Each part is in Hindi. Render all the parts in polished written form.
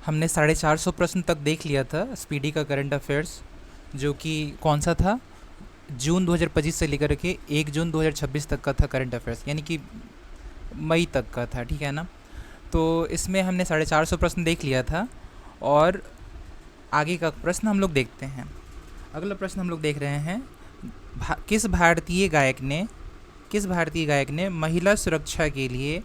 हमने 450 प्रश्न तक देख लिया था स्पीडी का करंट अफेयर्स, जो कि कौन सा था, जून 2025 से लेकर के 1 जून 2026 तक का था करंट अफेयर्स, यानी कि मई तक का था, ठीक है ना। तो इसमें हमने 450 प्रश्न देख लिया था और आगे का प्रश्न हम लोग देखते हैं। अगला प्रश्न हम लोग देख रहे हैं, किस भारतीय गायक ने महिला सुरक्षा के लिए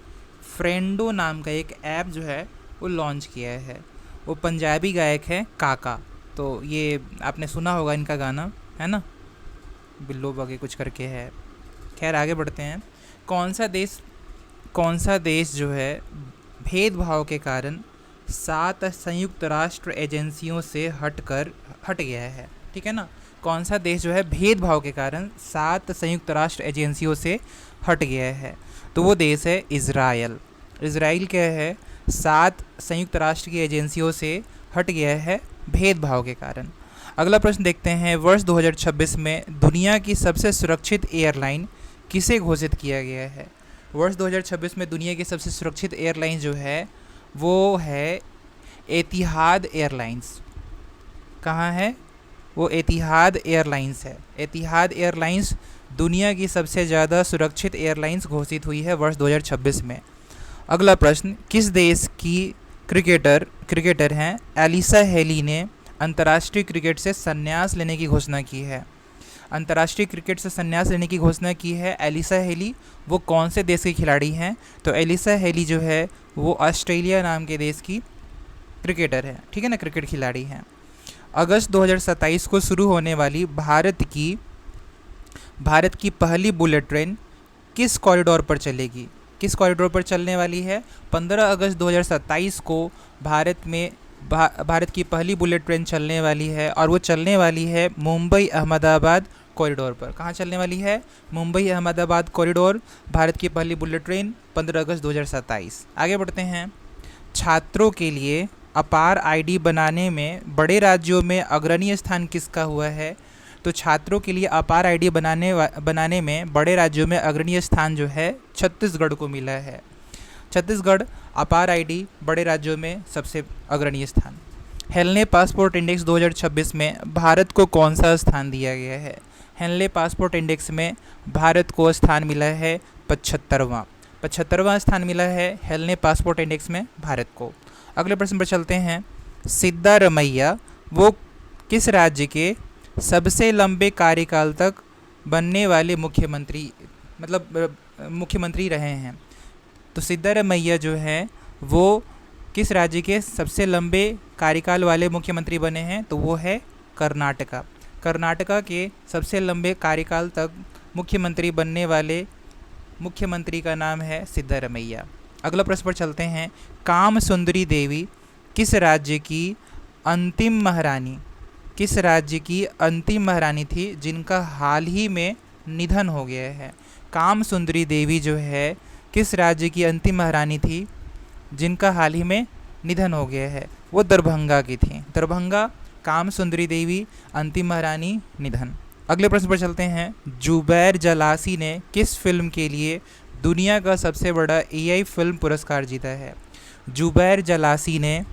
फ्रेंडो नाम का एक ऐप जो है वो लॉन्च किया है। वो पंजाबी गायक है काका। तो ये आपने सुना होगा इनका गाना, है ना, बिल्लो बगे कुछ करके है। खैर आगे बढ़ते हैं। कौन सा देश कौन सा देश जो है भेदभाव के कारण 7 संयुक्त राष्ट्र एजेंसियों से हट गया है, ठीक है ना। कौन सा देश जो है भेदभाव के कारण 7 संयुक्त राष्ट्र एजेंसियों से हट गया है, तो वो देश है इज़राइल। इज़राइल क्या है, 7 संयुक्त राष्ट्र की एजेंसियों से हट गया है भेदभाव के कारण। अगला प्रश्न देखते हैं, वर्ष 2026 में दुनिया की सबसे सुरक्षित एयरलाइन किसे घोषित किया गया है। वर्ष 2026 में दुनिया की सबसे सुरक्षित एयरलाइन जो है वो है एतिहाद एयरलाइंस। कहाँ है वो? एतिहाद एयरलाइंस है। एतिहाद एयरलाइंस दुनिया की सबसे ज़्यादा सुरक्षित एयरलाइंस घोषित हुई है वर्ष 2026 में। अगला प्रश्न, किस देश की क्रिकेटर हैं एलिसा हेली ने अंतर्राष्ट्रीय क्रिकेट से संन्यास लेने की घोषणा की है। अंतर्राष्ट्रीय क्रिकेट से संन्यास लेने की घोषणा की है एलिसा हेली। वो कौन से देश के खिलाड़ी हैं? तो एलिसा हेली जो है वो ऑस्ट्रेलिया नाम के देश की क्रिकेटर है, ठीक है ना, क्रिकेट खिलाड़ी हैं। अगस्त 2027 को शुरू होने वाली भारत की पहली बुलेट ट्रेन किस कॉरिडोर पर चलेगी? किस कॉरिडोर पर चलने वाली है? 15 अगस्त 2027 को भारत की पहली बुलेट ट्रेन चलने वाली है और वो चलने वाली है मुंबई अहमदाबाद कॉरिडोर पर। कहाँ चलने वाली है? मुंबई अहमदाबाद कॉरिडोर। भारत की पहली बुलेट ट्रेन 15 अगस्त 2027। आगे बढ़ते हैं। छात्रों के लिए अपार आईडी बनाने में बड़े राज्यों में अग्रणी स्थान किसका हुआ है? तो छात्रों के लिए अपार आईडी बनाने में बड़े राज्यों में अग्रणी स्थान जो है छत्तीसगढ़ को मिला है। छत्तीसगढ़ अपार आईडी बड़े राज्यों में सबसे अग्रणी स्थान। हेनले पासपोर्ट इंडेक्स 2026 में भारत को कौन सा स्थान दिया गया है? हेनले पासपोर्ट इंडेक्स में भारत को स्थान मिला है 75वां स्थान मिला है हेनले पासपोर्ट इंडेक्स में भारत को। अगले प्रश्न पर चलते हैं। सिद्धारमैया वो किस राज्य के सबसे लंबे कार्यकाल तक बनने वाले मुख्यमंत्री रहे हैं? तो सिद्धारमैया जो है वो किस राज्य के सबसे लंबे कार्यकाल वाले मुख्यमंत्री बने हैं? तो वो है कर्नाटका। कर्नाटका के सबसे लंबे कार्यकाल तक मुख्यमंत्री बनने वाले मुख्यमंत्री का नाम है सिद्धारमैया। अगला प्रश्न पर चलते हैं। काम सुंदरी देवी किस राज्य की अंतिम महारानी थी जिनका हाल ही में निधन हो गया है? काम सुंदरी देवी जो है किस राज्य की अंतिम महारानी थी जिनका हाल ही में निधन हो गया है? वो दरभंगा की थी। दरभंगा, काम सुंदरी देवी, अंतिम महारानी, निधन। अगले प्रश्न पर चलते हैं। जुबैर जलासी ने किस फिल्म के लिए दुनिया का सबसे बड़ा एआई फिल्म पुरस्कार जीता है? जुबैर जलासी ने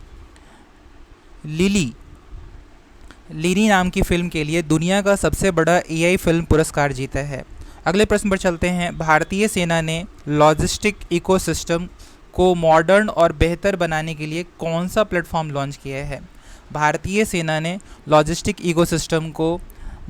लिली नाम की फिल्म के लिए दुनिया का सबसे बड़ा एआई फिल्म पुरस्कार जीता है। अगले प्रश्न पर चलते हैं। भारतीय सेना ने लॉजिस्टिक इकोसिस्टम को मॉडर्न और बेहतर बनाने के लिए कौन सा प्लेटफॉर्म लॉन्च किया है? भारतीय सेना ने लॉजिस्टिक इकोसिस्टम को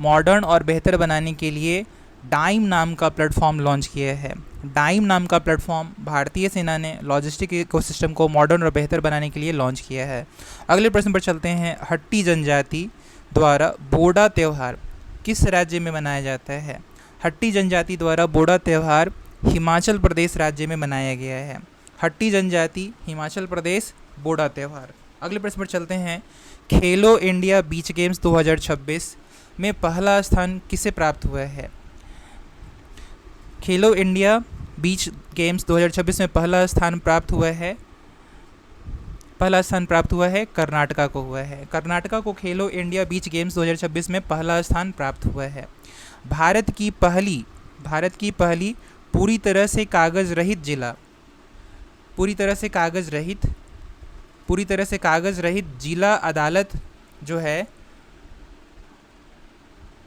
मॉडर्न और बेहतर बनाने के लिए डाइम नाम का प्लेटफॉर्म लॉन्च किया है। डाइम नाम का प्लेटफॉर्म भारतीय सेना ने लॉजिस्टिक इकोसिस्टम को मॉडर्न और बेहतर बनाने के लिए लॉन्च किया है। अगले प्रश्न पर चलते हैं। हट्टी जनजाति द्वारा बोडा त्यौहार किस राज्य में मनाया जाता है? हट्टी जनजाति द्वारा बोडा त्यौहार हिमाचल प्रदेश राज्य में मनाया गया है। हट्टी जनजाति, हिमाचल प्रदेश, बोडा त्यौहार। अगले प्रश्न पर चलते हैं। खेलो इंडिया बीच गेम्स 2026 में पहला स्थान किसे प्राप्त हुआ है? खेलो इंडिया बीच गेम्स 2026 में पहला स्थान प्राप्त हुआ है कर्नाटका को हुआ है। कर्नाटका को खेलो इंडिया बीच गेम्स 2026 में पहला स्थान प्राप्त हुआ है। भारत की पहली पूरी तरह से कागज़ रहित पूरी तरह से कागज़ रहित जिला अदालत जो है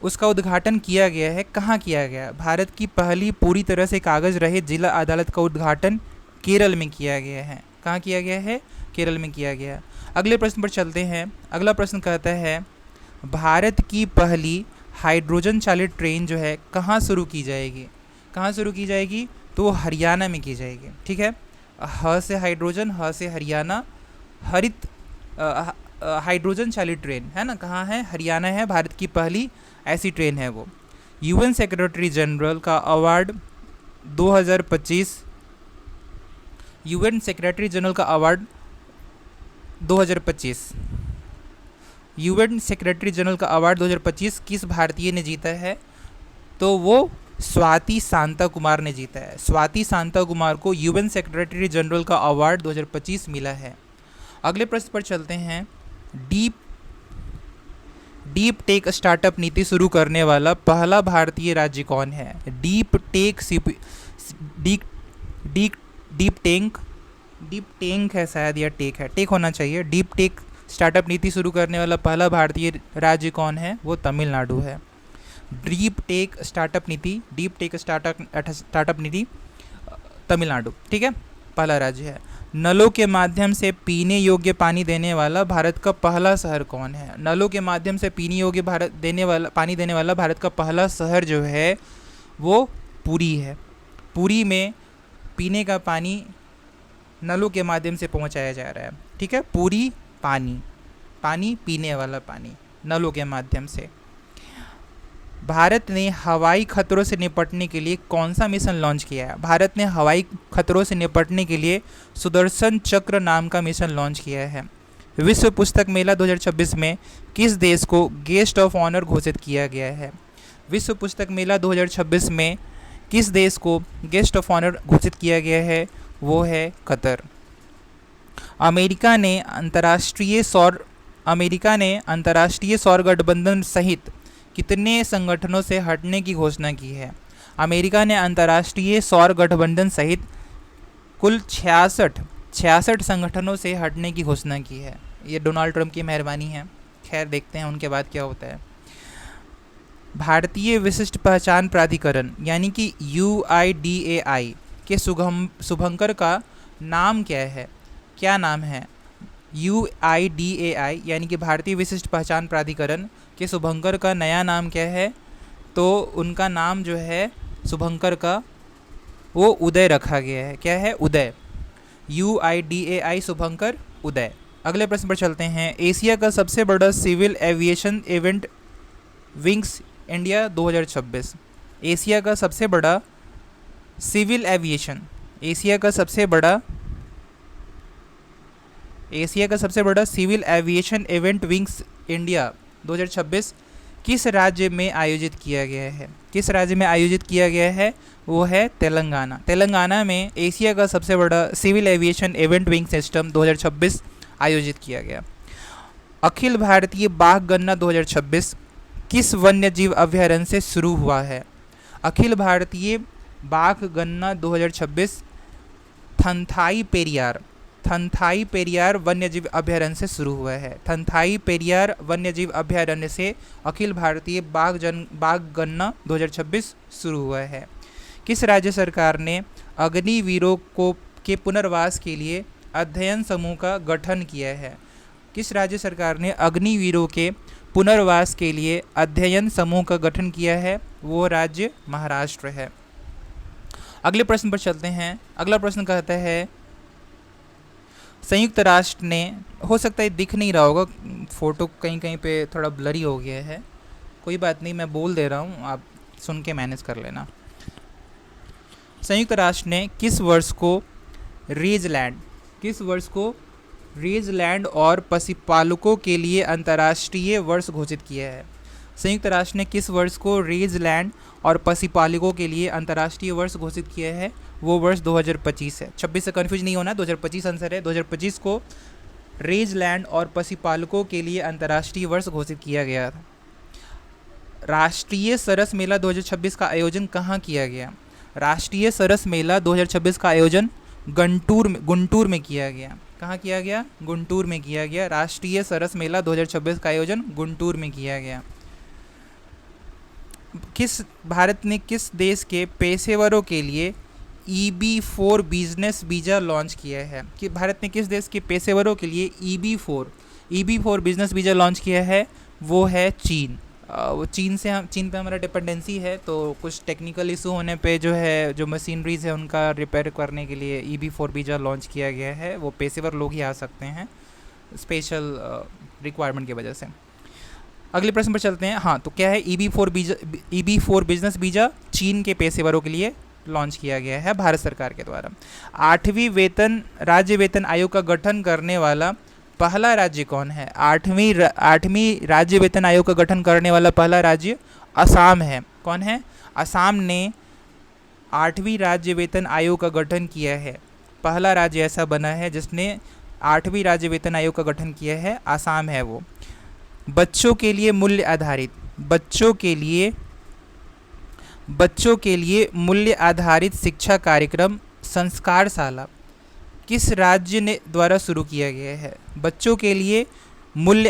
उसका उद्घाटन किया गया है। कहाँ किया गया? भारत की पहली पूरी तरह से कागज़ रहित जिला अदालत का उद्घाटन केरल में किया गया है। कहाँ किया गया है? केरल में किया गया। अगले प्रश्न पर चलते हैं। अगला प्रश्न कहता है भारत की पहली हाइड्रोजन चालित ट्रेन जो है कहाँ शुरू की जाएगी? कहाँ शुरू की जाएगी? तो हरियाणा में की जाएगी। ठीक है, ह से हाइड्रोजन, ह से हरियाणा, हरित हाइड्रोजन चालित ट्रेन है ना, कहाँ है? हरियाणा है। भारत की पहली ऐसी ट्रेन है वो। यूएन सेक्रेटरी जनरल का अवार्ड 2025, यूएन सेक्रेटरी जनरल का अवार्ड 2025, यूएन सेक्रेटरी जनरल का अवार्ड 2025 किस भारतीय ने जीता है? तो वो स्वाति शांता कुमार ने जीता है। स्वाति शांता कुमार को यूएन सेक्रेटरी जनरल का अवार्ड 2025 मिला है। अगले प्रश्न पर चलते हैं। डीप टेक स्टार्टअप नीति शुरू करने वाला पहला भारतीय राज्य कौन है? डीप टेक है शायद, या टेक है, टेक होना चाहिए। डीप टेक स्टार्टअप नीति शुरू करने वाला पहला भारतीय राज्य कौन है? वो तमिलनाडु है। डीप टेक स्टार्टअप नीति तमिलनाडु, ठीक है, पहला राज्य है। नलों के माध्यम से पीने योग्य पानी देने वाला भारत का पहला शहर कौन है? नलों के माध्यम से पीने योग्य पानी देने वाला भारत का पहला शहर जो है वो पुरी है। पुरी में पीने का पानी नलों के माध्यम से पहुंचाया जा रहा है। ठीक है, पुरी पानी पीने वाला पानी नलों के माध्यम से। भारत ने हवाई खतरों से निपटने के लिए कौन सा मिशन लॉन्च किया है? भारत ने हवाई खतरों से निपटने के लिए सुदर्शन चक्र नाम का मिशन लॉन्च किया है। विश्व पुस्तक मेला 2026 में किस देश को गेस्ट ऑफ ऑनर घोषित किया गया है? विश्व पुस्तक मेला 2026 में किस देश को गेस्ट ऑफ ऑनर घोषित किया गया है? वो है कतर। अमेरिका ने अंतर्राष्ट्रीय सौर गठबंधन सहित कितने संगठनों से हटने की घोषणा की है? अमेरिका ने अंतर्राष्ट्रीय सौर गठबंधन सहित कुल 66 संगठनों से हटने की घोषणा की है। ये डोनाल्ड ट्रंप की मेहरबानी है। खैर, देखते हैं उनके बाद क्या होता है। भारतीय विशिष्ट पहचान प्राधिकरण यानी कि UIDAI के शुभंकर का नाम क्या है? क्या नाम है? UIDAI यानी कि भारतीय विशिष्ट पहचान प्राधिकरण के शुभंकर का नया नाम क्या है? तो उनका नाम जो है शुभंकर का वो उदय रखा गया है। क्या है? उदय। UIDAI शुभंकर उदय। अगले प्रश्न पर चलते हैं। एशिया का सबसे बड़ा civil aviation event wings India 2026। Asia का सबसे बड़ा civil aviation civil aviation event wings India 2026 किस राज्य में आयोजित किया गया है? किस राज्य में आयोजित किया गया है? वो है तेलंगाना। तेलंगाना में एशिया का सबसे बड़ा civil aviation event wing system 2026 आयोजित किया गया। अखिल भारतीय बाघ गणना 2026 किस वन्य जीव अभयारण्य से शुरू हुआ है? अखिल भारतीय बाघ गणना 2026 थंथाई पेरियार वन्यजीव अभयारण्य से शुरू हुआ है। थंथाई पेरियार वन्यजीव अभयारण्य से अखिल भारतीय बाघ गणना 2026 शुरू हुआ है। किस राज्य सरकार ने अग्निवीरों के पुनर्वास के लिए अध्ययन समूह का गठन किया है? किस राज्य सरकार ने अग्निवीरों के पुनर्वास के लिए अध्ययन समूह का गठन किया है? वो राज्य महाराष्ट्र है। अगले प्रश्न पर चलते हैं। अगला प्रश्न कहता है संयुक्त राष्ट्र ने, हो सकता है दिख नहीं रहा होगा, फ़ोटो कहीं कहीं पे थोड़ा ब्लरी हो गया है, कोई बात नहीं, मैं बोल दे रहा हूँ, आप सुन के मैनेज कर लेना। संयुक्त राष्ट्र ने किस वर्ष को रेजलैंड और पशुपालकों के लिए अंतर्राष्ट्रीय वर्ष घोषित किया है? संयुक्त राष्ट्र ने किस वर्ष को रेजलैंड और पशुपालकों के लिए अंतर्राष्ट्रीय वर्ष घोषित किया है? वो वर्ष 2025 है। 26 से कन्फ्यूज नहीं होना, 2025 आंसर है। 2025 को रेजलैंड और पशुपालकों के लिए अंतर्राष्ट्रीय वर्ष घोषित किया गया था। राष्ट्रीय सरस मेला 2026 का आयोजन कहाँ किया गया? राष्ट्रीय सरस मेला 2026 का आयोजन गुंटूर में किया गया। कहाँ किया गया? गुंटूर में किया गया। राष्ट्रीय सरस मेला 2026 का आयोजन गुंटूर में किया गया। भारत ने किस देश के पेशेवरों के लिए EB4 बिजनेस वीज़ा लॉन्च किया है? कि भारत ने किस देश के पेशेवरों के लिए EB4 बिजनेस वीज़ा लॉन्च किया है? वो है चीन। वो चीन पे हमारा डिपेंडेंसी है, तो कुछ टेक्निकल इशू होने पे जो मशीनरीज है उनका रिपेयर करने के लिए EB4 वीज़ा लॉन्च किया गया है। वो पेशेवर लोग ही आ सकते हैं स्पेशल रिक्वायरमेंट की वजह से। अगले प्रश्न पर चलते हैं। हाँ, तो क्या है EB4 बिजनेस वीज़ा चीन के पेशेवरों के लिए लॉन्च किया गया है भारत सरकार के द्वारा। 8वीं राज्य वेतन आयोग का गठन करने वाला पहला राज्य कौन है? 8वीं राज्य वेतन आयोग का गठन करने वाला पहला राज्य असम है। कौन है? असम ने 8वीं राज्य वेतन आयोग का गठन किया है। पहला राज्य ऐसा बना है जिसने 8वीं राज्य वेतन आयोग का गठन किया है, असम है वो। बच्चों के लिए मूल्य आधारित शिक्षा कार्यक्रम संस्कारशाला किस राज्य ने द्वारा शुरू किया गया है? बच्चों के लिए मूल्य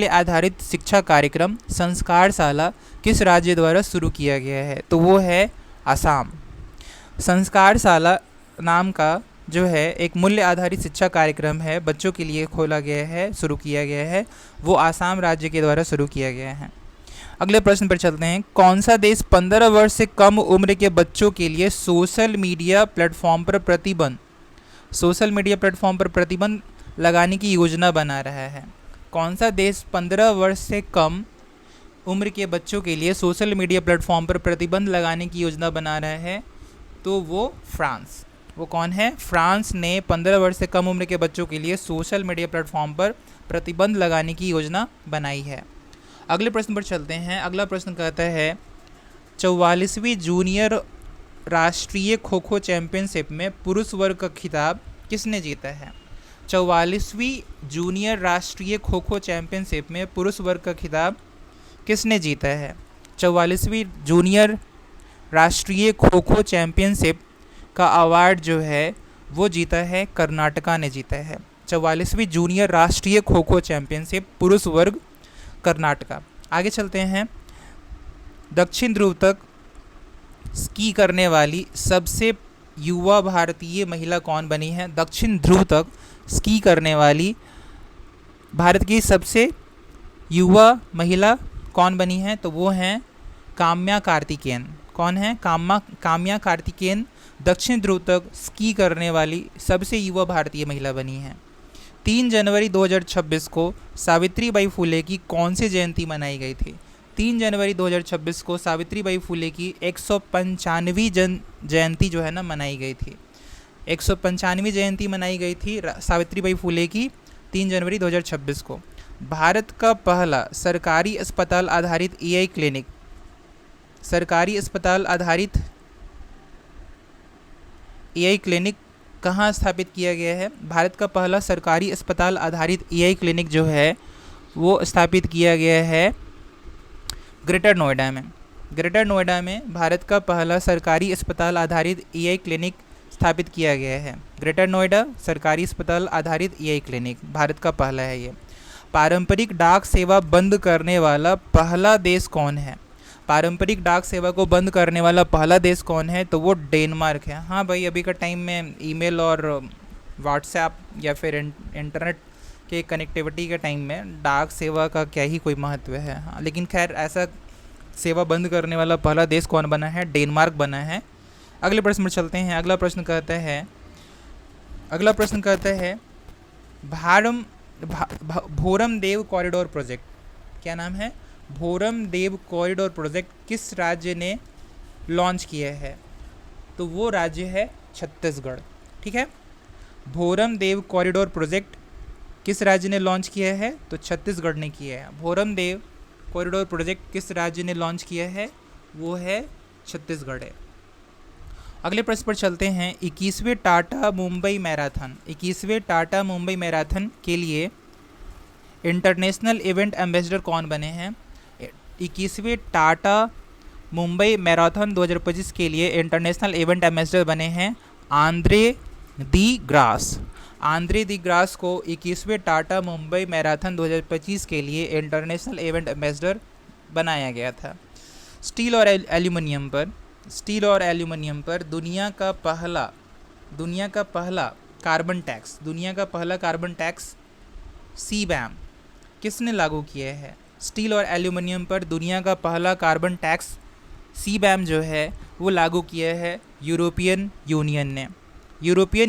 आधारित शिक्षा कार्यक्रम संस्कारशाला किस राज्य द्वारा शुरू किया गया है? तो वो है असम। संस्कारशाला नाम का जो है एक मूल्य आधारित शिक्षा कार्यक्रम है, बच्चों के लिए खोला गया है, शुरू किया गया है, वो असम राज्य के द्वारा शुरू किया गया है। अगले प्रश्न पर चलते हैं। कौन सा देश 15 वर्ष से कम उम्र के बच्चों के लिए सोशल मीडिया प्लेटफॉर्म पर प्रतिबंध लगाने की योजना बना रहा है? कौन सा देश 15 वर्ष से कम उम्र के बच्चों के लिए सोशल मीडिया प्लेटफॉर्म पर प्रतिबंध लगाने की योजना बना रहा है? तो वो फ्रांस। वो कौन है? फ्रांस ने 15 वर्ष से कम उम्र के बच्चों के लिए सोशल मीडिया प्लेटफॉर्म पर प्रतिबंध लगाने की योजना बनाई है। अगले प्रश्न पर चलते हैं। अगला प्रश्न कहता है 44वीं जूनियर राष्ट्रीय खो खो चैंपियनशिप में पुरुष वर्ग का खिताब किसने जीता है? 44वीं जूनियर राष्ट्रीय खो खो चैंपियनशिप में पुरुष वर्ग का खिताब किसने जीता है? 44वीं जूनियर राष्ट्रीय खो खो चैंपियनशिप का अवार्ड जो है वो जीता है कर्नाटका ने जीता है। 44वीं जूनियर राष्ट्रीय खो खो चैंपियनशिप पुरुष वर्ग कर्नाटका। आगे चलते हैं। दक्षिण ध्रुव तक स्की करने वाली सबसे युवा भारतीय महिला कौन बनी है? दक्षिण ध्रुव तक स्की करने वाली भारत की सबसे युवा महिला कौन बनी है? तो वो हैं काम्या कार्तिकेयन। कौन है? काम्या कार्तिकेयन दक्षिण ध्रुव तक स्की करने वाली सबसे युवा भारतीय महिला बनी है। 3 जनवरी 2026 को सावित्रीबाई फुले की कौन सी जयंती मनाई गई थी? 3 जनवरी 2026 को सावित्रीबाई फुले की 195वीं जयंती जो है ना मनाई गई थी। 195वीं जयंती मनाई गई थी सावित्रीबाई फुले की 3 जनवरी 2026 को। भारत का पहला सरकारी अस्पताल आधारित AI क्लिनिक कहाँ स्थापित किया गया है? भारत का पहला सरकारी अस्पताल आधारित AI क्लिनिक जो है वो स्थापित किया गया है ग्रेटर नोएडा में भारत का पहला सरकारी अस्पताल आधारित AI क्लिनिक स्थापित किया गया है। ग्रेटर नोएडा सरकारी अस्पताल आधारित AI क्लिनिक भारत का पहला है ये। पारंपरिक डाक सेवा बंद करने वाला पहला देश कौन है? पारंपरिक डाक सेवा को बंद करने वाला पहला देश कौन है? तो वो डेनमार्क है। हाँ भाई, अभी का टाइम में ईमेल और व्हाट्सएप या फिर इंटरनेट के कनेक्टिविटी के टाइम में डाक सेवा का क्या ही कोई महत्व है। हाँ, लेकिन खैर ऐसा सेवा बंद करने वाला पहला देश कौन बना है? डेनमार्क बना है। अगले प्रश्न पर चलते हैं। अगला प्रश्न कहता है भोरम देव कॉरिडोर प्रोजेक्ट, क्या नाम है? भोरम देव कॉरिडोर प्रोजेक्ट किस राज्य ने लॉन्च किया है? तो वो राज्य है छत्तीसगढ़। ठीक है, भोरम देव कॉरिडोर प्रोजेक्ट किस राज्य ने लॉन्च किया है? तो छत्तीसगढ़ ने किया है। भोरम देव कॉरिडोर प्रोजेक्ट किस राज्य ने लॉन्च किया है? वो है छत्तीसगढ़ है। अगले प्रश्न पर चलते हैं। 21वें टाटा मुंबई मैराथन के लिए इंटरनेशनल इवेंट एम्बेसडर कौन बने हैं? 21वें टाटा मुंबई मैराथन 2025 के लिए इंटरनेशनल इवेंट एम्बेसडर बने हैं आंद्रे दी ग्रास। आंद्रे दी ग्रास को 21वें टाटा मुंबई मैराथन 2025 के लिए इंटरनेशनल इवेंट एम्बेसडर बनाया गया था। स्टील और एल्यूमिनियम पर दुनिया का पहला कार्बन टैक्स सीबैम किसने लागू किया है? स्टील और एल्यूमिनियम पर दुनिया का पहला कार्बन टैक्स सीबैम जो है वो लागू किया है यूरोपियन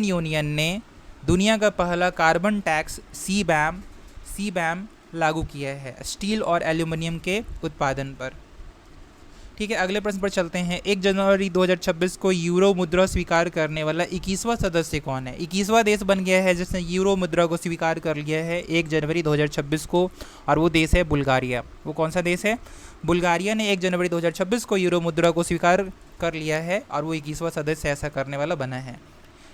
यूनियन ने दुनिया का पहला कार्बन टैक्स सीबैम लागू किया है स्टील और एल्यूमिनियम के उत्पादन पर। ठीक है, अगले प्रश्न पर चलते हैं। 1 जनवरी 2026 को यूरो मुद्रा स्वीकार करने वाला 21वां सदस्य कौन है? 21वां देश बन गया है जिसने यूरो मुद्रा को स्वीकार कर लिया है 1 जनवरी 2026 को, और वो देश है बुल्गारिया। वो कौन सा देश है? बुल्गारिया ने 1 जनवरी 2026 को यूरो मुद्रा को स्वीकार कर लिया है और वो 21वां सदस्य ऐसा करने वाला बना है।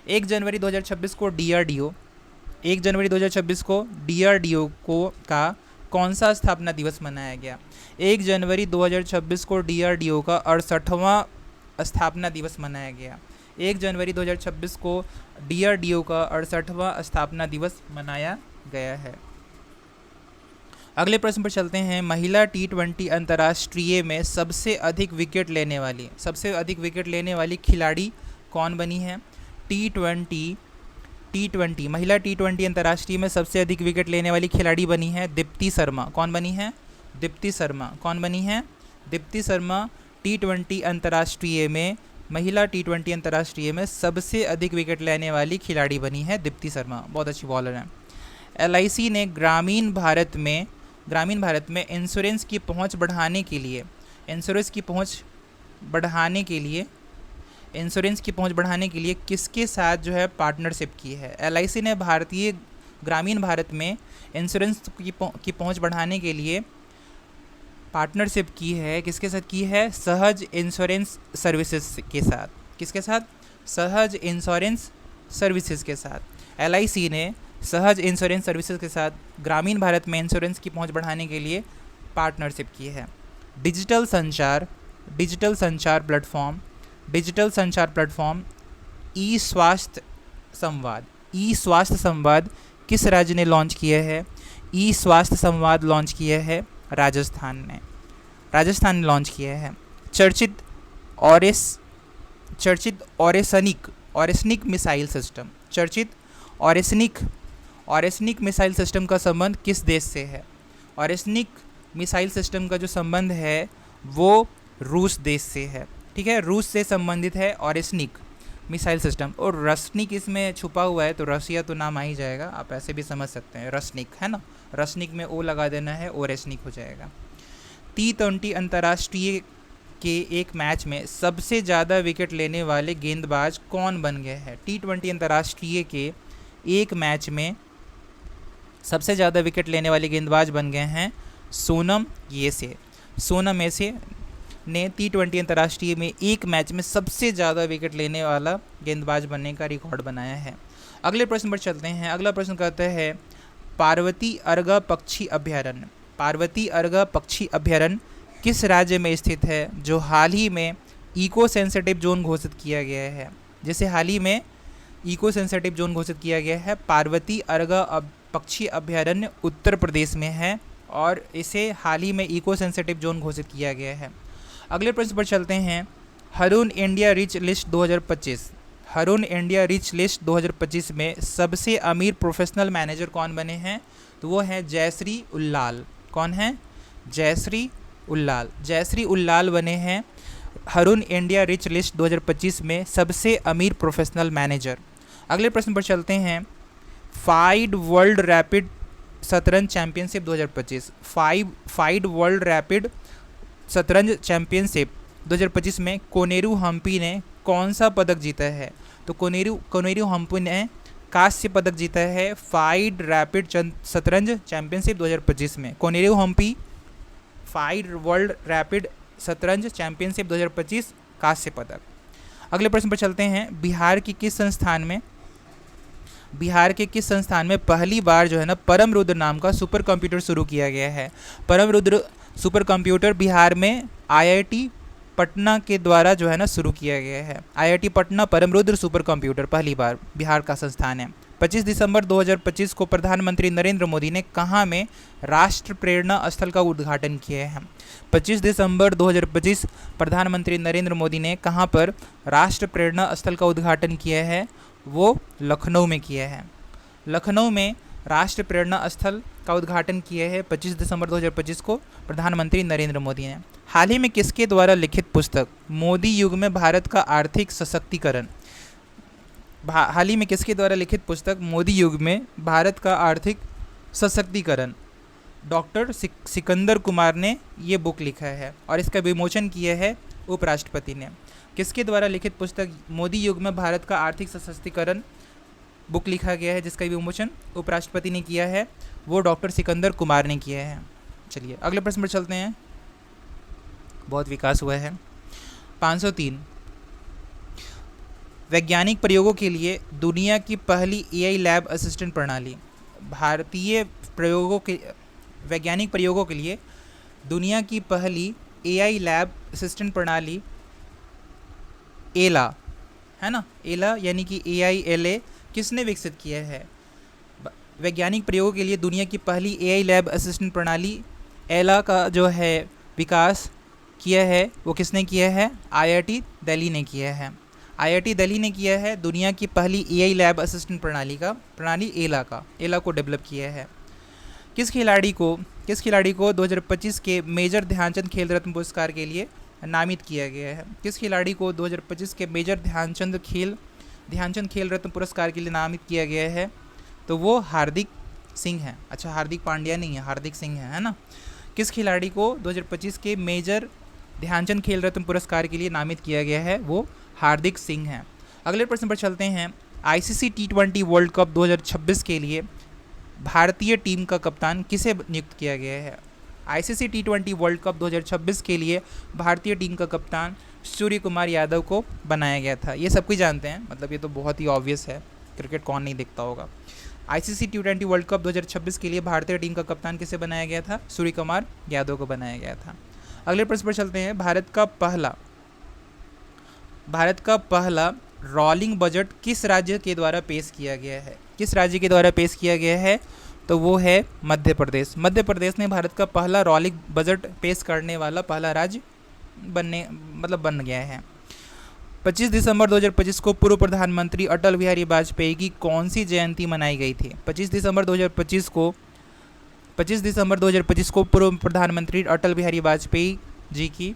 1 जनवरी 2026 को डीआरडीओ का कौन सा स्थापना दिवस मनाया गया? 1 जनवरी 2026 को डीआरडीओ का 68वां स्थापना दिवस मनाया गया। 1 जनवरी 2026 को डीआरडीओ का 68वां स्थापना दिवस मनाया गया है। अगले प्रश्न पर चलते हैं। महिला T20 अंतर्राष्ट्रीय में सबसे अधिक विकेट लेने वाली खिलाड़ी कौन बनी है? महिला T20 अंतर्राष्ट्रीय में सबसे अधिक विकेट लेने वाली खिलाड़ी बनी है दीप्ति शर्मा। कौन बनी है? दीप्ति शर्मा T20 अंतर्राष्ट्रीय में महिला T20 अंतर्राष्ट्रीय में सबसे अधिक विकेट लेने वाली खिलाड़ी बनी है दीप्ति शर्मा, बहुत अच्छी बॉलर हैं। LIC ने ग्रामीण भारत में इंश्योरेंस की पहुंच बढ़ाने के लिए किसके साथ जो है पार्टनरशिप की है? LIC ने भारतीय ग्रामीण भारत में इंश्योरेंस की पहुंच बढ़ाने के लिए पार्टनरशिप की है। किसके साथ की है? सहज इंश्योरेंस सर्विसेज के साथ। किसके साथ? सहज इंश्योरेंस सर्विसेज के साथ। LIC ने सहज इंश्योरेंस सर्विसेज के साथ ग्रामीण भारत में इंश्योरेंस की पहुंच बढ़ाने के लिए पार्टनरशिप की है। डिजिटल संचार प्लेटफॉर्म ई स्वास्थ्य संवाद किस राज्य ने लॉन्च किया है? ई स्वास्थ्य संवाद लॉन्च किया है राजस्थान ने लॉन्च किया है। चर्चित ऑरेसनिक मिसाइल सिस्टम का संबंध किस देश से है? ऑरेसनिक मिसाइल सिस्टम का जो संबंध है वो रूस देश से है। ठीक है, रूस से संबंधित है ऑरेसनिक मिसाइल सिस्टम। और रसनिक इसमें छुपा हुआ है तो रसिया तो नाम आ ही जाएगा, आप ऐसे भी समझ सकते हैं। रसनिक है ना, रसनिक में ओ लगा देना है, ओरेसनिक हो जाएगा। T20 अंतर्राष्ट्रीय के एक मैच में सबसे ज़्यादा विकेट लेने वाले गेंदबाज कौन बन गए हैं? T20 अंतर्राष्ट्रीय के एक मैच में सबसे ज़्यादा विकेट लेने वाले गेंदबाज बन गए हैं सोनम येसे ने T20 अंतर्राष्ट्रीय में एक मैच में सबसे ज़्यादा विकेट लेने वाला गेंदबाज बनने का रिकॉर्ड बनाया है। अगले प्रश्न पर चलते हैं। अगला प्रश्न कहता है पार्वती अर्गा पक्षी अभ्यारण्य किस राज्य में स्थित है जो हाल ही में इको सेंसिटिव जोन घोषित किया गया है? जैसे हाल ही में इको सेंसिटिव जोन घोषित किया गया है। पार्वती अर्गा पक्षी अभ्यारण्य उत्तर प्रदेश में है और इसे हाल ही में इको सेंसिटिव जोन घोषित किया गया है। अगले प्रश्न पर चलते हैं। हरून इंडिया रिच लिस्ट 2025 में सबसे अमीर प्रोफेशनल मैनेजर कौन बने हैं? तो वो है जयश्री उल्लाल। कौन है? जयश्री उल्लाल बने हैं हरून इंडिया रिच लिस्ट 2025 में सबसे अमीर प्रोफेशनल मैनेजर। अगले प्रश्न पर चलते हैं। फाइड वर्ल्ड रैपिड शतरंज चैंपियनशिप 2025 शतरंज चैंपियनशिप 2025 में कोनेरू हम्पी ने कौन सा पदक जीता है? तो कोनेरू हम्पी ने कांस्य पदक जीता है फाइड रैपिड शतरंज चैंपियनशिप 2025 में। Koneru Humpy FIDE world rapid शतरंज चैंपियनशिप 2025 कांस्य पदक। अगले प्रश्न पर चलते हैं। बिहार के किस संस्थान में पहली बार जो है ना परम रुद्र नाम का सुपर कंप्यूटर शुरू किया गया है? परम रुद्र सुपर कंप्यूटर बिहार में IIT पटना के द्वारा जो है ना शुरू किया गया है। आईआईटी पटना परमरुद्र सुपर कंप्यूटर पहली बार बिहार का संस्थान है। 25 दिसंबर 2025 को प्रधानमंत्री नरेंद्र मोदी ने कहाँ में राष्ट्र प्रेरणा स्थल का उद्घाटन किया है? 25 दिसंबर 2025 प्रधानमंत्री नरेंद्र मोदी ने कहाँ पर राष्ट्र प्रेरणा स्थल का उद्घाटन किया है? वो लखनऊ में किया है। लखनऊ में राष्ट्र प्रेरणा स्थल का उद्घाटन किया है 25 दिसंबर 2025 को प्रधानमंत्री नरेंद्र मोदी ने। हाल ही में किसके द्वारा लिखित पुस्तक मोदी युग में भारत का आर्थिक सशक्तिकरण, हाल ही में किसके द्वारा लिखित पुस्तक मोदी युग में भारत का आर्थिक सशक्तिकरण, डॉक्टर सिकंदर कुमार ने ये बुक लिखा है और इसका विमोचन किया है उपराष्ट्रपति ने। किसके द्वारा लिखित पुस्तक मोदी युग में भारत का आर्थिक सशक्तिकरण बुक लिखा गया है जिसका विमोचन उपराष्ट्रपति ने किया है? वो डॉक्टर सिकंदर कुमार ने किया है। चलिए अगले प्रश्न पर चलते हैं। बहुत विकास हुआ है। 503 वैज्ञानिक प्रयोगों के लिए दुनिया की पहली एआई लैब असिस्टेंट प्रणाली, भारतीय प्रयोगों के वैज्ञानिक प्रयोगों के लिए दुनिया की पहली एआई लैब असिस्टेंट प्रणाली एला, है ना, एला यानी कि AILA किसने विकसित किया है? वैज्ञानिक प्रयोगों के लिए दुनिया की पहली एआई लैब असिस्टेंट प्रणाली एला का जो है विकास किया है वो किसने किया है? आईआईटी दिल्ली ने किया है। आईआईटी दिल्ली ने किया है दुनिया की पहली एआई लैब असिस्टेंट प्रणाली एला को डेवलप किया है। किस खिलाड़ी को 2025 के मेजर ध्यानचंद खेल रत्न पुरस्कार के लिए नामित किया गया है? किस खिलाड़ी को 2025 के मेजर ध्यानचंद खेल रत्न पुरस्कार के लिए नामित किया गया है? तो वो हार्दिक सिंह है। अच्छा, हार्दिक पांड्या नहीं है, हार्दिक सिंह है ना। किस खिलाड़ी को 2025 के मेजर ध्यानचंद खेल रत्न पुरस्कार के लिए नामित किया गया है? वो हार्दिक सिंह है। अगले प्रश्न पर चलते हैं। आईसीसी T20 वर्ल्ड कप 2026 के लिए भारतीय टीम का कप्तान किसे नियुक्त किया गया है? आईसीसी T20 वर्ल्ड कप 2026 के लिए भारतीय टीम का कप्तान सूर्य कुमार यादव को बनाया गया था। ये सब कोई जानते हैं, मतलब ये तो बहुत ही ऑब्वियस है, क्रिकेट कौन नहीं देखता होगा। आईसीसी T20 वर्ल्ड कप 2026 के लिए भारतीय टीम का कप्तान किसे बनाया गया था? सूर्य कुमार यादव को बनाया गया था। अगले प्रश्न पर चलते हैं। भारत का पहला रोलिंग बजट किस राज्य के द्वारा पेश किया गया है? किस राज्य के द्वारा पेश किया गया है? तो वो है मध्य प्रदेश। मध्य प्रदेश ने भारत का पहला रोलिंग बजट पेश करने वाला पहला राज्य बन गया है। 25 दिसंबर 2025 को पूर्व प्रधानमंत्री अटल बिहारी वाजपेयी की कौन सी जयंती मनाई गई थी? 25 दिसंबर 2025 को पूर्व प्रधानमंत्री अटल बिहारी वाजपेयी जी की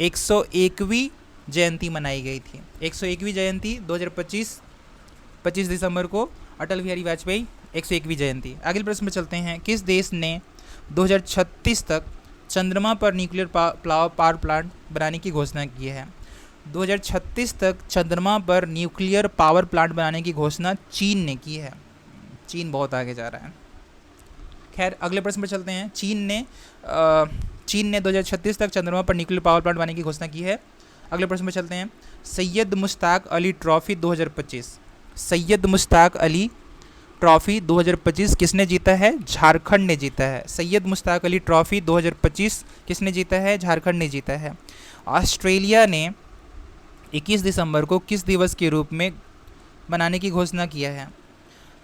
101वीं जयंती मनाई गई थी। 101वीं जयंती 2025 25 दिसंबर को अटल बिहारी वाजपेयी 101वीं जयंती। अगले प्रश्न में चलते हैं। किस देश ने 2036 तक चंद्रमा पर न्यूक्लियर पावर प्लांट बनाने की घोषणा की है? 2036 तक चंद्रमा पर न्यूक्लियर पावर प्लांट बनाने की घोषणा चीन ने की है। चीन बहुत आगे जा रहा है। खैर अगले प्रश्न पर चलते हैं। चीन ने 2036 तक चंद्रमा पर न्यूक्लियर पावर प्लांट बनाने की घोषणा की है। अगले प्रश्न पर चलते हैं। सैयद मुश्ताक अली ट्रॉफी 2025 सैयद मुश्ताक अली ट्रॉफी 2025 किसने जीता है? झारखंड ने जीता है। सैयद मुश्ताक अली ट्रॉफी 2025 किसने जीता है? झारखंड ने जीता है। ऑस्ट्रेलिया ने 21 दिसंबर को किस दिवस के रूप में मनाने की घोषणा किया है?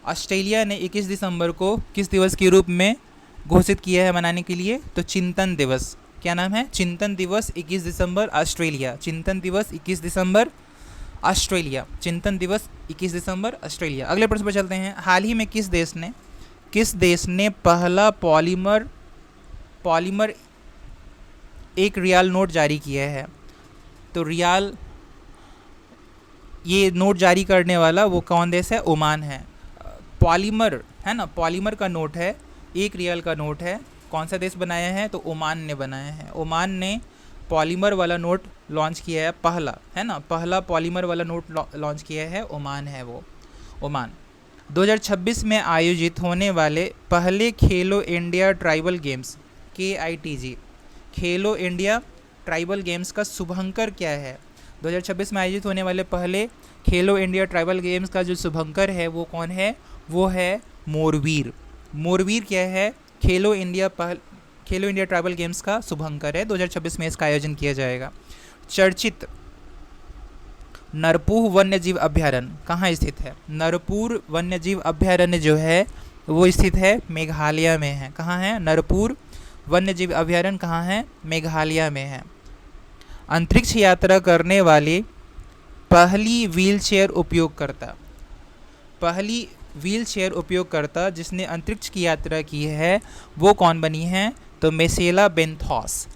ऑस्ट्रेलिया ने 21 दिसंबर को किस दिवस के रूप में घोषित किया है मनाने के लिए? तो चिंतन दिवस। क्या नाम है? चिंतन दिवस 21 दिसंबर ऑस्ट्रेलिया। चिंतन दिवस 21 दिसंबर ऑस्ट्रेलिया। चिंतन दिवस 21 दिसंबर ऑस्ट्रेलिया। अगले प्रश्न पर चलते हैं। हाल ही में किस देश ने पहला पॉलीमर एक रियाल नोट जारी किया है? तो रियाल ये नोट जारी करने वाला वो कौन देश है? ओमान है। पॉलीमर है ना, पॉलीमर का नोट है, 1 रियाल का नोट है। कौन सा देश बनाया है? तो ओमान ने बनाया है। ओमान ने पॉलीमर वाला नोट लॉन्च किया है, पहला पॉलीमर वाला नोट लॉन्च किया है, ओमान है वो, ओमान। 2026 में आयोजित होने वाले पहले खेलो इंडिया ट्राइबल गेम्स KITG खेलो इंडिया ट्राइबल गेम्स का शुभंकर क्या है? 2026 में आयोजित होने वाले पहले खेलो इंडिया ट्राइबल गेम्स का जो शुभंकर है वो कौन है? वो है मोरवीर। मोरवीर क्या है? खेलो इंडिया ट्राइबल गेम्स का शुभंकर है। 2026 में इसका आयोजन किया जाएगा। चर्चित नरपुर वन्यजीव अभयारण्य कहाँ स्थित है? नरपुर वन्यजीव अभयारण्य जो है वो स्थित है मेघालय में है। कहाँ है? नरपुर वन्यजीव अभयारण्य कहाँ है? मेघालय में है। अंतरिक्ष यात्रा करने वाली पहली व्हीलचेयर उपयोगकर्ता, पहली व्हीलचेयर उपयोगकर्ता जिसने अंतरिक्ष की यात्रा की है वो कौन बनी है? तो मेसेला बेंथॉस।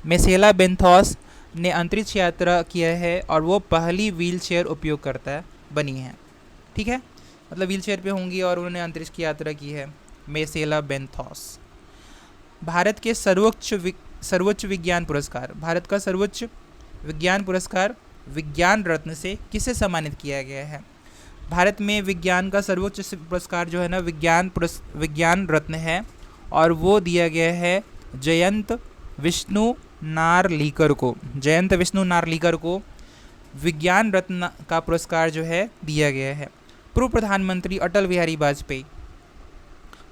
मेसेला बेंथॉस ने अंतरिक्ष यात्रा किया है और वो पहली व्हीलचेयर उपयोगकर्ता बनी है। ठीक है, मतलब व्हीलचेयर पे होंगी और उन्होंने अंतरिक्ष की यात्रा की है, मेसेला बेंथॉस। भारत के सर्वोच्च विज्ञान पुरस्कार, भारत का सर्वोच्च विज्ञान पुरस्कार विज्ञान रत्न से किसे सम्मानित किया गया है? भारत में विज्ञान का सर्वोच्च पुरस्कार जो है ना विज्ञान रत्न है और वो दिया गया है जयंत विष्णु नारलीकर को। जयंत विष्णु नारलीकर को विज्ञान रत्न का पुरस्कार जो है दिया गया है। पूर्व प्रधानमंत्री अटल बिहारी वाजपेयी,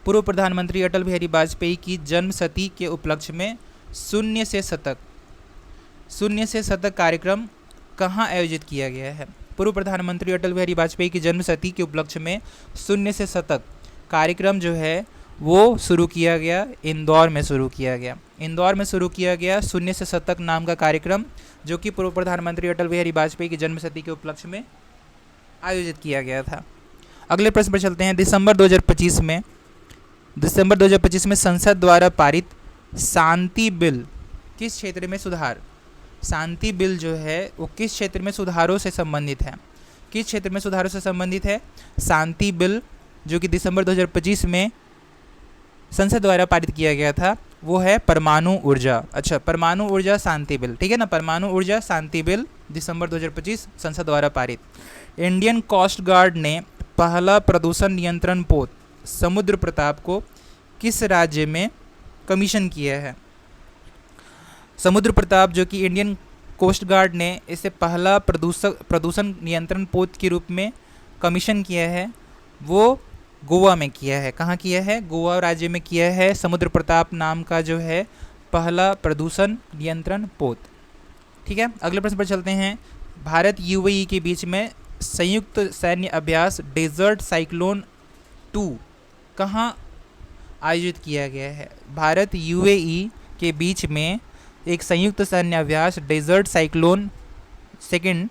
पूर्व प्रधानमंत्री अटल बिहारी वाजपेयी की जन्म शती के उपलक्ष्य में शून्य से शतक कार्यक्रम कहाँ आयोजित किया गया है? पूर्व प्रधानमंत्री अटल बिहारी वाजपेयी की जन्म शती के उपलक्ष्य में शून्य से शतक कार्यक्रम जो है वो शुरू किया गया, इंदौर में शुरू किया गया। इंदौर में शुरू किया गया शून्य से शतक नाम का कार्यक्रम जो कि पूर्व प्रधानमंत्री अटल बिहारी वाजपेयी की जन्म शती के उपलक्ष्य में आयोजित किया गया था। अगले प्रश्न पर चलते हैं। दिसंबर 2025 में संसद द्वारा पारित शांति बिल किस क्षेत्र में सुधार, शांति बिल जो है वो किस क्षेत्र में सुधारों से संबंधित है? किस क्षेत्र में सुधारों से संबंधित है? शांति बिल जो कि दिसंबर 2025 में संसद द्वारा पारित किया गया था वो है परमाणु ऊर्जा। अच्छा, परमाणु ऊर्जा शांति बिल, ठीक है ना, परमाणु ऊर्जा शांति बिल दिसंबर 2025 संसद द्वारा पारित। इंडियन कोस्ट गार्ड ने पहला प्रदूषण नियंत्रण पोत समुद्र प्रताप को किस राज्य में कमीशन किया है? समुद्र प्रताप जो कि इंडियन कोस्ट गार्ड ने इसे पहला प्रदूषण नियंत्रण पोत के रूप में कमीशन किया है वो गोवा में किया है। कहाँ किया है? गोवा राज्य में किया है समुद्र प्रताप नाम का जो है पहला प्रदूषण नियंत्रण पोत। ठीक है, अगले प्रश्न पर चलते हैं। भारत यूएई के बीच में संयुक्त सैन्य अभ्यास डेजर्ट साइक्लोन 2 कहाँ आयोजित किया गया है? भारत यूएई के बीच में एक संयुक्त सैन्य अभ्यास डेजर्ट साइक्लोन 2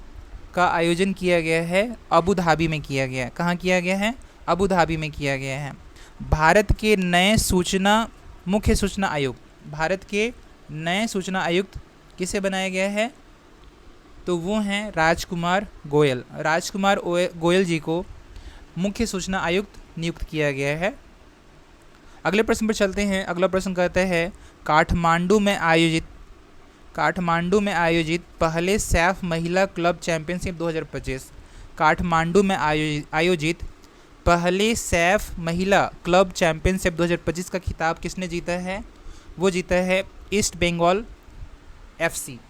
का आयोजन किया गया है, अबू धाबी में किया गया है। कहाँ किया गया है? अबू धाबी में किया गया है। भारत के नए मुख्य सूचना आयुक्त, भारत के नए सूचना आयुक्त किसे बनाया गया है? तो वो हैं राजकुमार गोयल। राजकुमार गोयल जी को मुख्य सूचना आयुक्त नियुक्त किया गया है। अगले प्रश्न पर चलते हैं। अगला प्रश्न कहता है काठमांडू में आयोजित पहले सैफ महिला क्लब चैंपियनशिप 2025, काठमांडू में आयोजित पहले सैफ महिला क्लब चैंपियनशिप 2025 का खिताब किसने जीता है? वो जीता है east Bengal FC.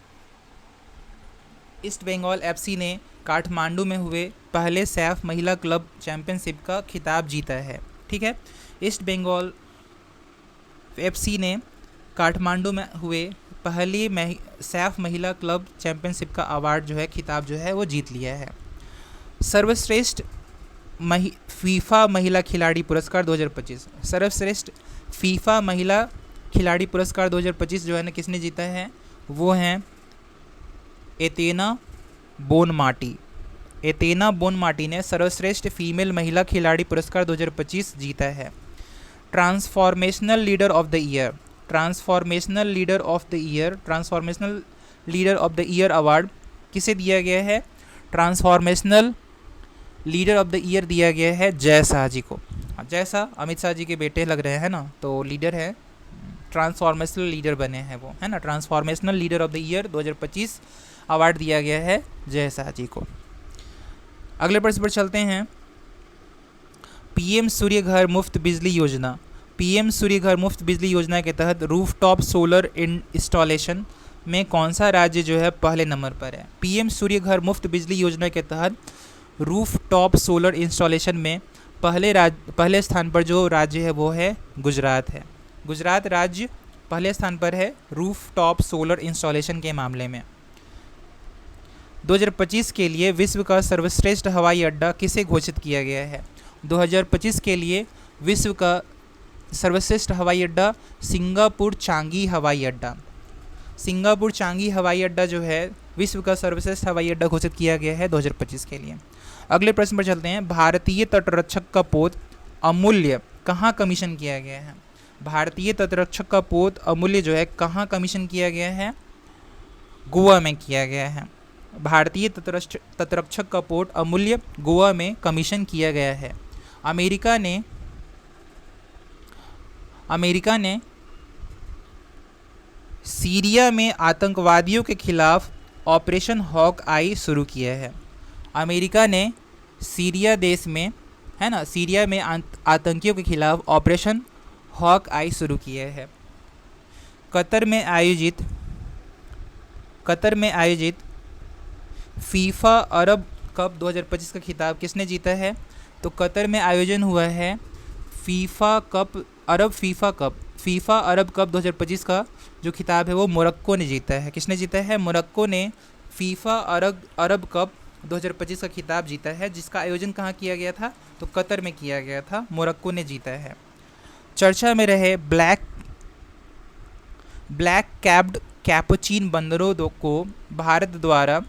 East Bengal FC ने काठमांडू में हुए पहले सैफ महिला क्लब चैंपियनशिप का खिताब जीता है। ठीक है, ईस्ट बंगाल एफसी ने काठमांडू में हुए पहली सैफ महिला क्लब चैंपियनशिप का अवार्ड जो है, खिताब जो है वो जीत लिया है। सर्वश्रेष्ठ फीफा महिला खिलाड़ी पुरस्कार 2025, सर्वश्रेष्ठ फीफा महिला खिलाड़ी पुरस्कार 2025 जो है ना किसने जीता है? वो हैं एतेना बोनमाटी। एतेना बोनमाटी ने सर्वश्रेष्ठ फीमेल महिला खिलाड़ी पुरस्कार 2025 जीता है। Transformational leader of the year, transformational leader of the year award किसे दिया गया है? Transformational leader of the year दिया गया है जय शाह जी को। जय शाह अमित शाह जी के बेटे लग रहे हैं ना, तो लीडर है, ट्रांसफॉर्मेशनल लीडर बने हैं वो, है ना। Transformational leader of the year 2025 award दिया गया है जय शाह जी को। अगले प्रश्न पर चलते हैं। पीएम सूर्य घर मुफ्त बिजली योजना, पीएम सूर्य घर मुफ्त बिजली योजना के तहत रूफटॉप सोलर इंस्टॉलेशन में कौन सा राज्य जो है पहले नंबर पर है? पीएम सूर्य घर मुफ्त बिजली योजना के तहत रूफटॉप सोलर इंस्टॉलेशन में पहले स्थान पर जो राज्य है वो है गुजरात है। गुजरात राज्य पहले स्थान पर है रूफटॉप सोलर इंस्टॉलेशन के मामले में। 2025 के लिए विश्व का सर्वश्रेष्ठ हवाई अड्डा किसे घोषित किया गया है? 2025 के लिए विश्व का सर्वश्रेष्ठ हवाई अड्डा सिंगापुर चांगी हवाई अड्डा। सिंगापुर चांगी हवाई अड्डा जो है विश्व का सर्वश्रेष्ठ हवाई अड्डा घोषित किया गया है 2025 के लिए। अगले प्रश्न पर चलते हैं। भारतीय तटरक्षक का पोत अमूल्य कहाँ कमीशन किया गया है? भारतीय तटरक्षक का पोत अमूल्य जो है कहाँ कमीशन किया गया है? गोवा में किया गया है। भारतीय तटरक्षक का पोत अमूल्य गोवा में कमीशन किया गया है। अमेरिका ने सीरिया में आतंकवादियों के खिलाफ ऑपरेशन हॉक आई शुरू किया है। अमेरिका ने सीरिया देश में, है ना, सीरिया में आतंकियों के खिलाफ ऑपरेशन हॉक आई शुरू किया है। कतर में आयोजित फीफा अरब कप 2025 का खिताब किसने जीता है? तो कतर में आयोजन हुआ है फीफा अरब कप 2025 का जो खिताब है वो मोरक्को ने जीता है। किसने जीता है? मोरक्को ने फीफा अरब कप 2025 का खिताब जीता है, जिसका आयोजन कहाँ किया गया था? तो कतर में किया गया था। मोरक्को ने जीता है। चर्चा में रहे ब्लैक कैप्ड कैपुचिन बंदरों को भारत द्वारा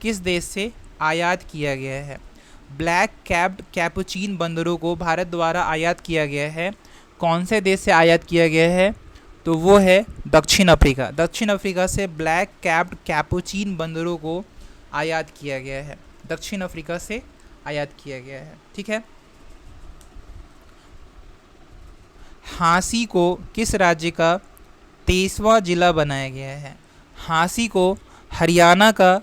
किस देश से आयात किया गया है? ब्लैक कैप्ड कैपुचिन बंदरों को भारत द्वारा आयात किया गया है। कौन से देश से आयात किया गया है? तो वो है दक्षिण अफ्रीका। दक्षिण अफ्रीका से ब्लैक कैप्ड कैपुचिन बंदरों को आयात किया गया है। दक्षिण अफ्रीका से आयात किया गया है। ठीक है। हाँसी को किस राज्य का 23वां जिला बनाया गया है? हाँसी को हरियाणा का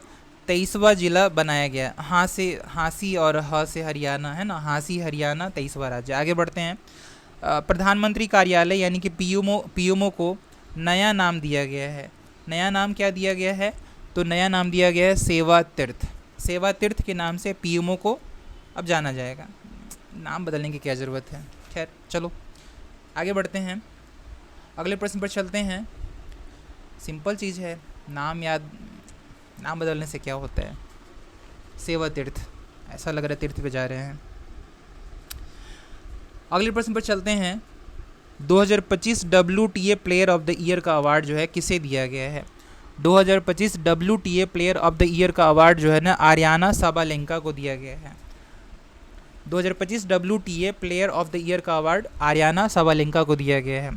23वां जिला बनाया गया। हाँसी और ह से हरियाणा, है ना, हाँसी हरियाणा 23वां राज्य। आगे बढ़ते हैं। प्रधानमंत्री कार्यालय यानी कि पीएमओ को नया नाम दिया गया है। नया नाम क्या दिया गया है? तो नया नाम दिया गया है सेवा तीर्थ। सेवा तीर्थ के नाम से पीएमओ को अब जाना जाएगा। नाम बदलने की क्या ज़रूरत है? खैर चलो आगे बढ़ते हैं। अगले प्रश्न पर चलते हैं। सिंपल चीज़ है, नाम बदलने से क्या होता है? सेवा तीर्थ, ऐसा लग रहा है तीर्थ पे जा रहे हैं। अगले प्रश्न पर चलते हैं। 2025 WTA player of the year का अवार्ड जो है किसे दिया गया है? 2025 WTA player of the year का अवार्ड जो है ना आर्याना साबालेंका को दिया गया है। 2025 WTA player of the year का अवार्ड आर्याना साबालेंका को दिया गया है।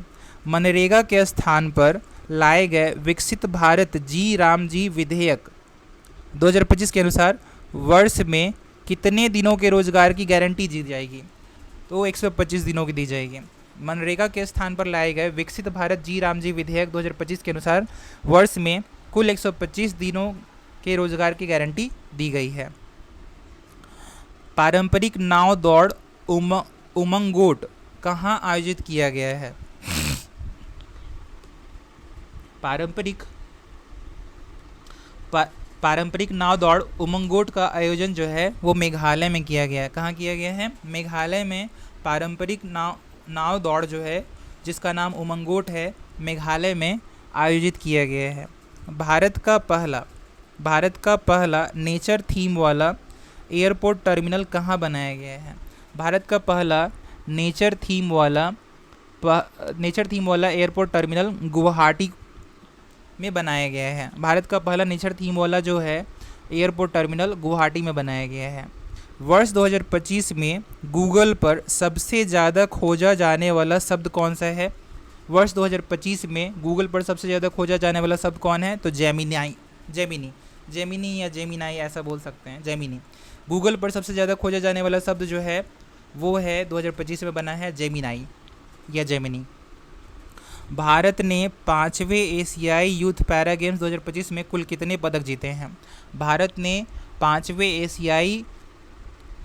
मनरेगा के स्थान पर लाए गए विकसित भारत जी रामजी विधेयक 2025 के अनुसार वर्ष में कितने दिनों के रोजगार की गारंटी दी जाएगी? तो 125 दिनों की दी जाएगी। मनरेगा के स्थान पर लाए गए विकसित भारत जी रामजी विधेयक 2025 के अनुसार वर्ष में कुल 125 दिनों के रोजगार की गारंटी दी गई है। पारंपरिक नाव दौड़ उमंगोट कहाँ आयोजित किया गया है? पारंपरिक नाव दौड़ उमंगोट का आयोजन जो है वो मेघालय में किया गया है। कहाँ किया गया है? मेघालय में पारंपरिक नाव दौड़ जो है जिसका नाम उमंगोट है, मेघालय में आयोजित किया गया है। भारत का पहला नेचर थीम वाला एयरपोर्ट टर्मिनल कहाँ बनाया गया है? भारत का पहला नेचर थीम वाला एयरपोर्ट टर्मिनल गुवाहाटी में बनाया गया है। भारत का पहला नेचर थीम वाला जो है एयरपोर्ट टर्मिनल गुवाहाटी में बनाया गया है। वर्ष 2025 में गूगल पर सबसे ज़्यादा खोजा जाने वाला शब्द कौन सा है? वर्ष 2025 में गूगल पर सबसे ज़्यादा खोजा जाने वाला शब्द कौन है? तो जेमिनी या जेमिनाई ऐसा बोल सकते हैं। जेमिनी। गूगल पर सबसे ज़्यादा खोजा जाने वाला शब्द जो है वो है 2025 में बना है जेमिनाई या जेमिनी। भारत ने 5वें एशियाई यूथ पैरा गेम्स 2025 में कुल कितने पदक जीते हैं? भारत ने 5वें एशियाई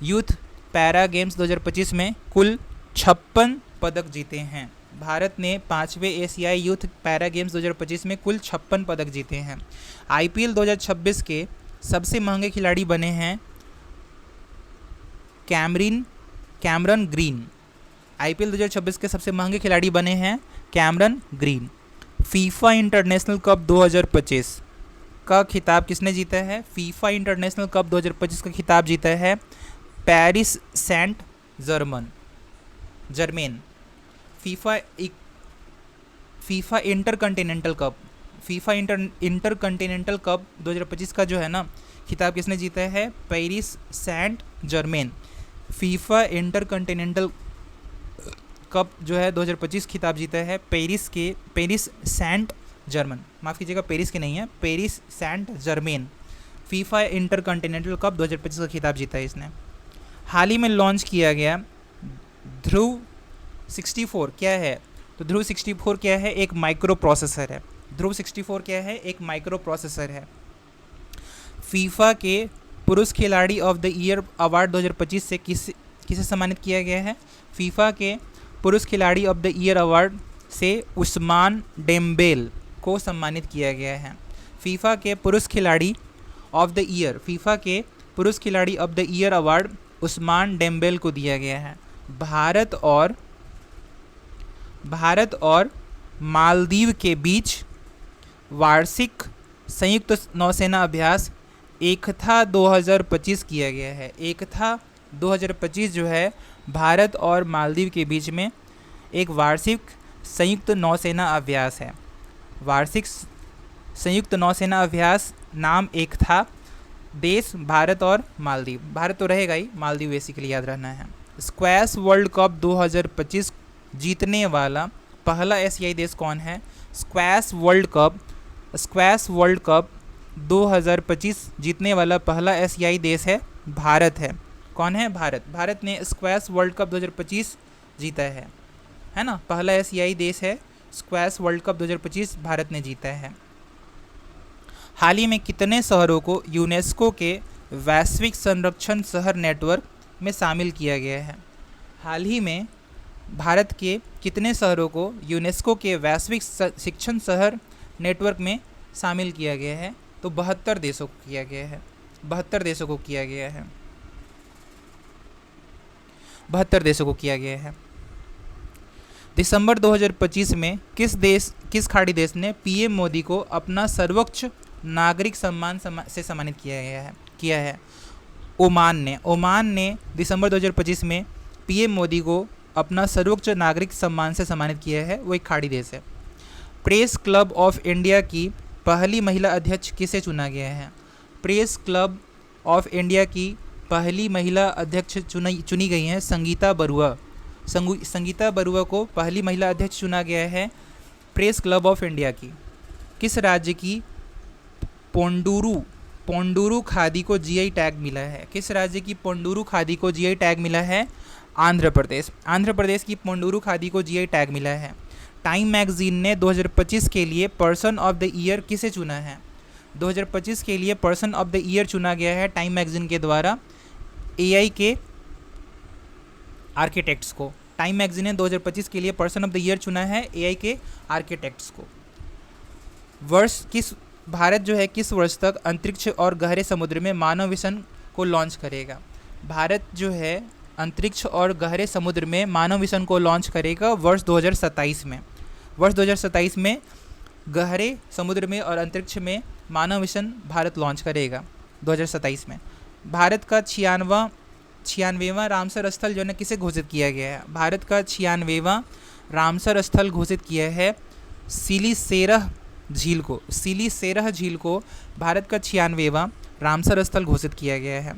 यूथ पैरा गेम्स 2025 में कुल 56 पदक जीते हैं। भारत ने 5वें एशियाई यूथ पैरा गेम्स 2025 में कुल 56 पदक जीते हैं। IPL 2026 के सबसे महंगे खिलाड़ी बने हैं कैमरन ग्रीन। IPL 2026 के सबसे महंगे खिलाड़ी बने हैं Cameron green. FIFA international cup 2025 का खिताब किसने जीता है? फीफा इंटरनेशनल कप 2025 का खिताब जीता है Paris Saint Germain. FIFA Intercontinental Cup 2025 का जो है ना खिताब किसने जीता है? Paris Saint Germain. FIFA Intercontinental Cup जो है 2025 खिताब जीता है पेरिस सेंट जर्मन, माफ़ कीजिएगा पेरिस के नहीं है, Paris Saint Germain. FIFA Intercontinental Cup 2025 का खिताब जीता है इसने। हाल ही में लॉन्च किया गया ध्रुव 64 क्या है? तो ध्रुव 64 क्या है? एक माइक्रो प्रोसेसर है। ध्रुव 64 क्या है? एक माइक्रो प्रोसेसर है। फीफा के पुरुष खिलाड़ी ऑफ द ईयर अवार्ड 2025 से किसे सम्मानित किया गया है? फीफा के पुरुष खिलाड़ी ऑफ द ईयर अवार्ड से उस्मान डेम्बेल को सम्मानित किया गया है। फीफा के पुरुष खिलाड़ी of the year award Ousmane Dembele को दिया गया है। भारत और मालदीव के बीच वार्षिक संयुक्त नौसेना अभ्यास एकथा 2025 किया गया है। एकथा 2025 जो है भारत और मालदीव के बीच में एक वार्षिक संयुक्त नौसेना अभ्यास है। वार्षिक संयुक्त नौसेना अभ्यास नाम एकथा। देश भारत और मालदीव, भारत तो रहेगा ही, मालदीव बेसिकली याद रहना है। स्क्वैश वर्ल्ड कप 2025 जीतने वाला पहला एशियाई देश कौन है? स्क्वैश वर्ल्ड कप 2025 जीतने वाला पहला एशियाई देश है भारत है। कौन है? भारत ने स्क्वैश वर्ल्ड कप 2025 जीता है ना? पहला एशियाई देश है। स्क्वैश वर्ल्ड कप 2025 भारत ने जीता है। हाल ही में कितने शहरों को यूनेस्को के वैश्विक संरक्षण शहर नेटवर्क में शामिल किया गया है? हाल ही में भारत के कितने शहरों को यूनेस्को के वैश्विक शिक्षण शहर नेटवर्क में शामिल किया गया है? तो 72 देशों को किया गया है। 72 देशों को किया गया है। दिसंबर 2025 में किस खाड़ी देश ने पीएम मोदी को अपना सर्वोच्च नागरिक सम्मान से सम्मानित किया है? ओमान ने दिसंबर 2025 में पीएम मोदी को अपना सर्वोच्च नागरिक सम्मान से सम्मानित किया है। वो एक खाड़ी देश है। प्रेस क्लब ऑफ इंडिया की पहली महिला अध्यक्ष किसे चुना गया है? प्रेस क्लब ऑफ इंडिया की पहली महिला अध्यक्ष चुनी गई हैं संगीता बरुआ। संगीता बरुआ को पहली महिला अध्यक्ष चुना गया है प्रेस क्लब ऑफ इंडिया की। किस राज्य की पोंडुरु खादी को जीआई टैग मिला है? किस राज्य की पोंडुरु खादी को जीआई टैग मिला है? आंध्र प्रदेश की पोंडुरु खादी को जीआई टैग मिला है। टाइम मैगजीन ने 2025 के लिए पर्सन ऑफ द ईयर किसे चुना है? 2025 के लिए पर्सन ऑफ द ईयर चुना गया है टाइम मैगजीन के द्वारा एआई के आर्किटेक्ट्स को। टाइम मैगजीन ने 2025 के लिए पर्सन ऑफ द ईयर चुना है एआई के आर्किटेक्ट्स को। भारत जो है किस वर्ष तक अंतरिक्ष और गहरे समुद्र में मानव मिशन को लॉन्च करेगा? भारत जो है अंतरिक्ष और गहरे समुद्र में मानव मिशन को लॉन्च करेगा वर्ष 2027 में। वर्ष 2027 में गहरे समुद्र में और अंतरिक्ष में मानव मिशन भारत लॉन्च करेगा 2027 में। भारत का 96वां रामसर स्थल जो है किसे घोषित किया गया है? भारत का 96वां रामसर स्थल घोषित किया है सिलीसेरह झील को भारत का 96वां रामसर स्थल घोषित किया गया है।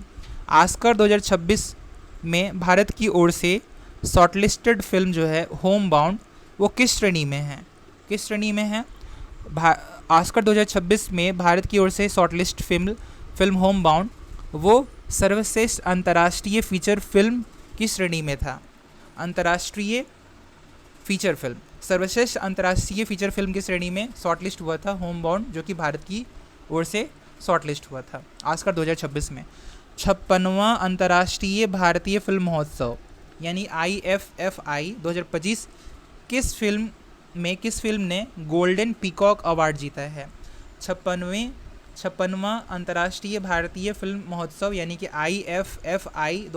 ऑस्कर 2026 में भारत की ओर से शॉर्टलिस्टेड फिल्म जो है होम बाउंड वो किस श्रेणी में है? ऑस्कर 2026 में भारत की ओर से शॉर्टलिस्ट फिल्म होम बाउंड वो सर्वश्रेष्ठ अंतर्राष्ट्रीय फीचर फिल्म की श्रेणी में था। सर्वश्रेष्ठ अंतर्राष्ट्रीय फीचर फिल्म की श्रेणी में शॉर्टलिस्ट हुआ था होम बाउंड, जो कि भारत की ओर से शॉर्टलिस्ट हुआ था ऑस्कर 2026 में। 56वां अंतर्राष्ट्रीय भारतीय फिल्म महोत्सव यानी IFFI 2025 किस फिल्म ने गोल्डन पीकॉक अवार्ड जीता है? 56वां अंतर्राष्ट्रीय भारतीय फिल्म महोत्सव यानी कि IFFI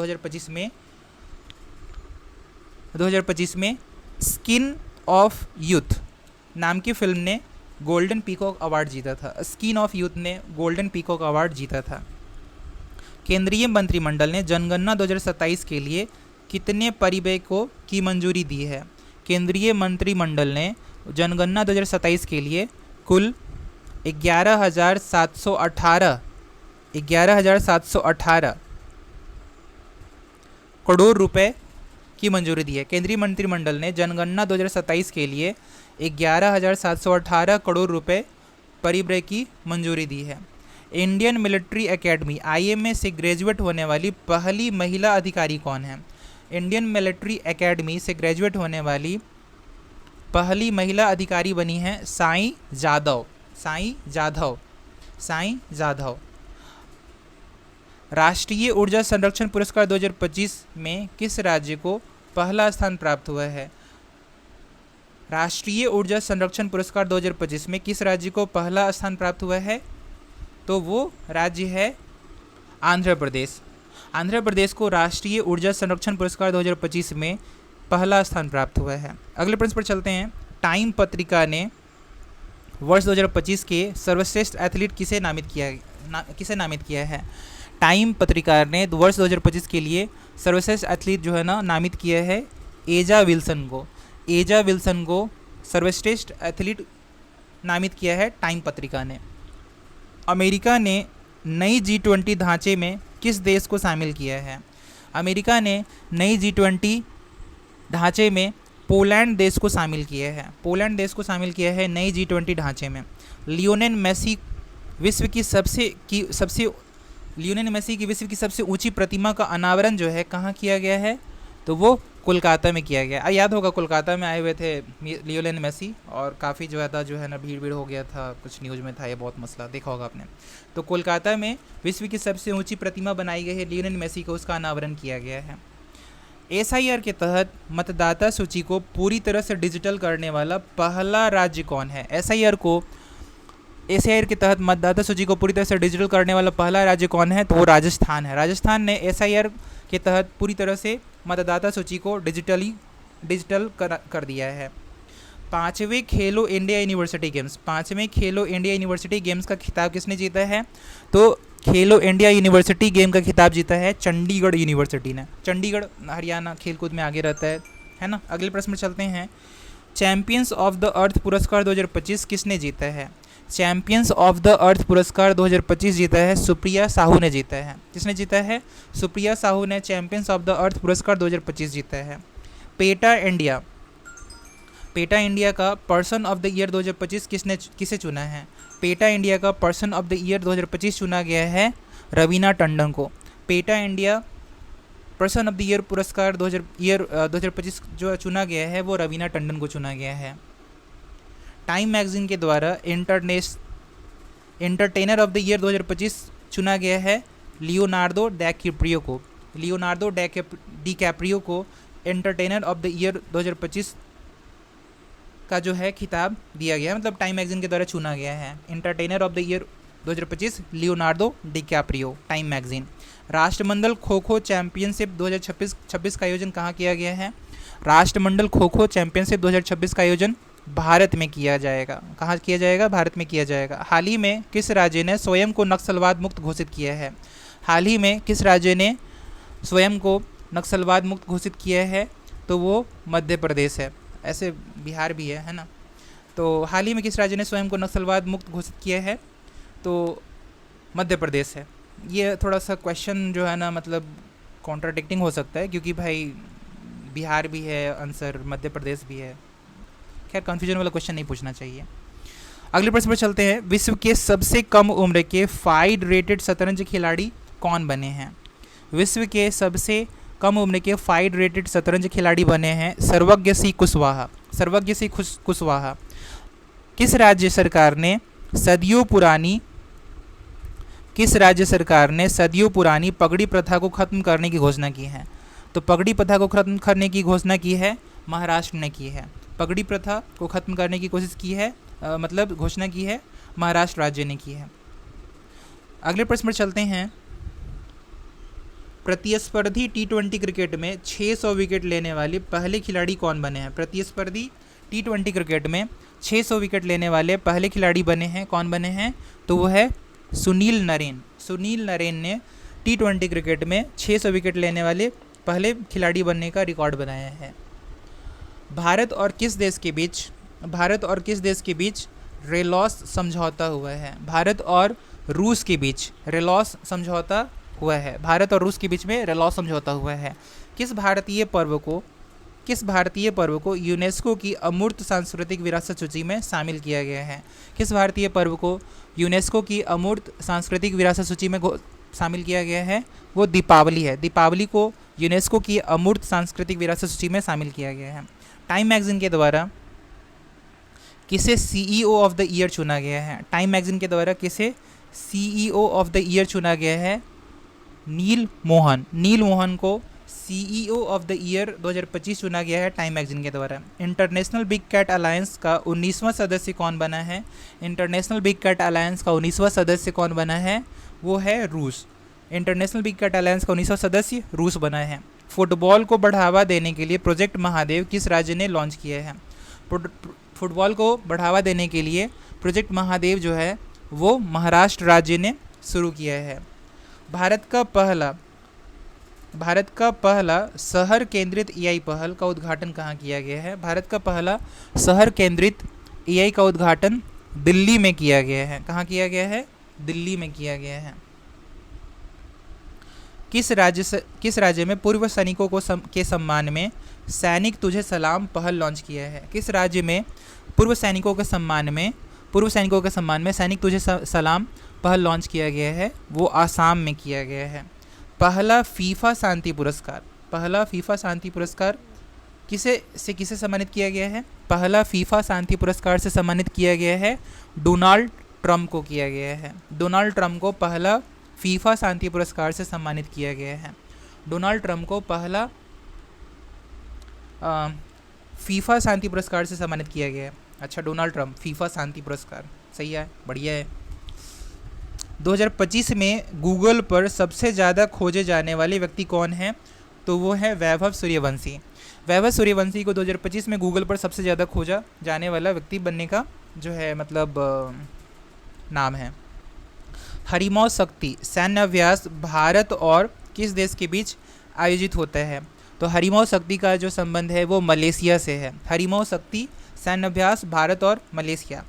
2025 में स्किन ऑफ यूथ नाम की फिल्म ने गोल्डन पीकॉक अवार्ड जीता था। स्किन ऑफ यूथ ने गोल्डन पीकॉक अवार्ड जीता था। केंद्रीय मंत्रिमंडल ने जनगणना 2027 के लिए कितने परिव्यय को की मंजूरी दी है? केंद्रीय मंत्रिमंडल ने जनगणना 2027 के लिए कुल 11,718 करोड़ रुपए की मंजूरी दी है। केंद्रीय मंत्रिमंडल ने जनगणना 2027 के लिए 11,718 करोड़ रुपए परिव्यय की मंजूरी दी है। इंडियन मिलिट्री एकेडमी IMA से ग्रेजुएट होने वाली पहली महिला अधिकारी कौन है? इंडियन मिलिट्री एकेडमी से ग्रेजुएट होने वाली पहली महिला अधिकारी बनी है साईं जाधव। राष्ट्रीय ऊर्जा संरक्षण पुरस्कार 2025 में किस राज्य को पहला स्थान प्राप्त हुआ है? राष्ट्रीय ऊर्जा संरक्षण पुरस्कार 2025 में किस राज्य को पहला स्थान प्राप्त हुआ है? तो वो राज्य है आंध्र प्रदेश। आंध्र प्रदेश को राष्ट्रीय ऊर्जा संरक्षण पुरस्कार 2025 में पहला स्थान प्राप्त हुआ है। अगले प्रश्न पर चलते हैं। टाइम पत्रिका ने वर्ष 2025 के सर्वश्रेष्ठ एथलीट किसे नामित किया है? टाइम पत्रिका ने वर्ष 2025 के लिए सर्वश्रेष्ठ एथलीट जो है ना नामित किया है एजा विल्सन को सर्वश्रेष्ठ एथलीट नामित किया है टाइम पत्रिका ने। अमेरिका ने नई G20 ढांचे में किस देश को शामिल किया है? अमेरिका ने नई G20 ढांचे में पोलैंड देश को शामिल किया है नई G20 ढांचे में। लियोनेल मेसी की विश्व की सबसे ऊंची प्रतिमा का अनावरण जो है कहाँ किया गया है? तो वो कोलकाता में किया गया। याद होगा कोलकाता में आए हुए थे लियोनेल मेसी और काफ़ी ज़्यादा जो है ना भीड़ हो गया था, कुछ न्यूज़ में था ये बहुत मसला, देखा होगा आपने। तो कोलकाता में विश्व की सबसे ऊंची प्रतिमा बनाई गई है लियोनेल मेसी को, उसका अनावरण किया गया है। SIR के तहत मतदाता सूची को पूरी तरह से डिजिटल करने वाला पहला राज्य कौन है? SIR के तहत मतदाता सूची को पूरी तरह से डिजिटल करने वाला पहला राज्य कौन है? तो वो राजस्थान है। राजस्थान ने SIR के तहत पूरी तरह से मतदाता सूची को डिजिटल कर दिया है। पाँचवें खेलो इंडिया यूनिवर्सिटी गेम्स का खिताब किसने जीता है? तो खेलो इंडिया यूनिवर्सिटी गेम का खिताब जीता है चंडीगढ़ यूनिवर्सिटी ने। चंडीगढ़ हरियाणा खेलकूद में आगे रहता है ना। अगले प्रश्न में चलते हैं। चैंपियंस ऑफ द अर्थ पुरस्कार 2025 किसने जीता है? चैंपियंस ऑफ द अर्थ पुरस्कार 2025 जीता है सुप्रिया साहू ने जीता है। किसने जीता है? सुप्रिया साहू ने चैंपियंस ऑफ द अर्थ पुरस्कार 2025 जीता है। पेटा इंडिया का पर्सन ऑफ द ईयर 2025 किसे चुना है? पेटा इंडिया का पर्सन ऑफ द ईयर 2025 चुना गया है रवीना टंडन को। PETA India person of the year पुरस्कार 2025 जो चुना गया है वो रवीना टंडन को चुना गया है। टाइम मैगजीन के द्वारा एंटरटेनर ऑफ द ईयर 2025 चुना गया है लियोनार्डो डिकैप्रियो को एंटरटेनर ऑफ द ईयर 2025 का जो है खिताब दिया गया है, मतलब टाइम मैगजीन के द्वारा चुना गया है entertainer of the year 2025 Leonardo DiCaprio, time magazine. राष्ट्रमंडल खो खो चैंपियनशिप 2026 का आयोजन कहाँ किया गया है? राष्ट्रमंडल खो खो चैंपियनशिप 2026 का आयोजन भारत में किया जाएगा। कहाँ किया जाएगा? भारत में किया जाएगा। हाल ही में किस राज्य ने स्वयं को नक्सलवाद मुक्त घोषित किया है? हाल ही में किस राज्य ने स्वयं को नक्सलवाद मुक्त घोषित किया है? तो वो मध्य प्रदेश है। ऐसे बिहार भी है ना। तो हाल ही में किस राज्य ने स्वयं को नक्सलवाद मुक्त घोषित किया है? तो मध्य प्रदेश है। ये थोड़ा सा क्वेश्चन जो है ना मतलब कॉन्ट्राडिक्टिंग हो सकता है क्योंकि भाई बिहार भी है आंसर, मध्य प्रदेश भी है। खैर कन्फ्यूजन वाला क्वेश्चन नहीं पूछना चाहिए। अगले प्रश्न पर चलते हैं। विश्व के सबसे कम उम्र के फाइड रेटेड शतरंज खिलाड़ी कौन बने हैं? विश्व के सबसे कम उम्र के फाइड रेटेड शतरंज खिलाड़ी बने हैं सर्वज्ञ सिंह कुशवाहा। किस राज्य सरकार ने सदियों पुरानी पगड़ी प्रथा को खत्म करने की घोषणा की है? तो पगड़ी प्रथा को खत्म करने की घोषणा की है महाराष्ट्र ने की है। पगड़ी प्रथा को खत्म करने की कोशिश की है घोषणा की है महाराष्ट्र राज्य ने की है। अगले प्रश्न पर चलते हैं। प्रतिस्पर्धी T20 क्रिकेट में 600 विकेट लेने वाले पहले खिलाड़ी कौन बने हैं? प्रतिस्पर्धी T20 क्रिकेट में 600 विकेट लेने वाले पहले खिलाड़ी बने हैं। कौन बने हैं? तो वो है सुनील नरेन। सुनील नरेन ने T20 क्रिकेट में 600 विकेट लेने वाले पहले खिलाड़ी बनने का रिकॉर्ड बनाया है। भारत और किस देश के बीच रेलॉस समझौता हुआ है? भारत और रूस के बीच रेलॉस समझौता हुआ है। भारत और रूस के बीच में रेलॉस समझौता हुआ है। किस भारतीय पर्व को यूनेस्को की अमूर्त सांस्कृतिक विरासत सूची में शामिल किया गया है? किस भारतीय पर्व को यूनेस्को की अमूर्त सांस्कृतिक विरासत सूची में शामिल किया गया है? वो दीपावली है। दीपावली को यूनेस्को की अमूर्त सांस्कृतिक विरासत सूची में शामिल किया गया है। टाइम मैगजीन के द्वारा किसे CEO ऑफ द ईयर चुना गया है? टाइम मैगजीन के द्वारा किसे CEO ऑफ द ईयर चुना गया है? नील मोहन को CEO ऑफ द ईयर 2025 चुना गया है टाइम मैगजीन के द्वारा। इंटरनेशनल बिग कैट अलायंस का 19वां सदस्य कौन बना है? इंटरनेशनल बिग कैट अलायंस का 19वां सदस्य कौन बना है? वो है रूस। इंटरनेशनल बिग कैट अलायंस का 19वां सदस्य रूस बना है। फुटबॉल को बढ़ावा देने के लिए प्रोजेक्ट महादेव किस राज्य ने लॉन्च किया है? फुटबॉल को बढ़ावा देने के लिए प्रोजेक्ट महादेव जो है वो महाराष्ट्र राज्य ने शुरू किया है। भारत का पहला शहर केंद्रित AI पहल का उद्घाटन कहाँ किया गया है? भारत का पहला शहर केंद्रित AI का उद्घाटन दिल्ली में किया गया है। कहाँ किया गया है? दिल्ली में किया गया है। किस राज्य में पूर्व सैनिकों के सम्मान में सैनिक तुझे सलाम पहल लॉन्च किया है? किस राज्य में पूर्व सैनिकों के सम्मान में सैनिक तुझे सलाम पहल लॉन्च किया गया है? वो आसाम में किया गया है। पहला फीफा शांति पुरस्कार किसे सम्मानित किया गया है? पहला फीफा शांति पुरस्कार से सम्मानित किया गया है डोनाल्ड ट्रम्प को किया गया है। डोनाल्ड ट्रम्प को पहला फीफा शांति पुरस्कार से सम्मानित किया गया है। डोनाल्ड ट्रम्प को पहला फीफा शांति पुरस्कार से सम्मानित किया गया है। अच्छा, डोनाल्ड ट्रम्प फीफा शांति पुरस्कार, सही है, बढ़िया है। 2025 में गूगल पर सबसे ज़्यादा खोजे जाने वाले व्यक्ति कौन है? तो वो है वैभव सूर्यवंशी। वैभव सूर्यवंशी को 2025 में गूगल पर सबसे ज़्यादा खोजा जाने वाला व्यक्ति बनने का जो है मतलब नाम है। हरिमौज शक्ति सैन्य अभ्यास भारत और किस देश के बीच आयोजित होता है? तो हरिमौज शक्ति का जो संबंध है वो मलेशिया से है। हरिमौज शक्ति सैन्य अभ्यास भारत और मलेशिया।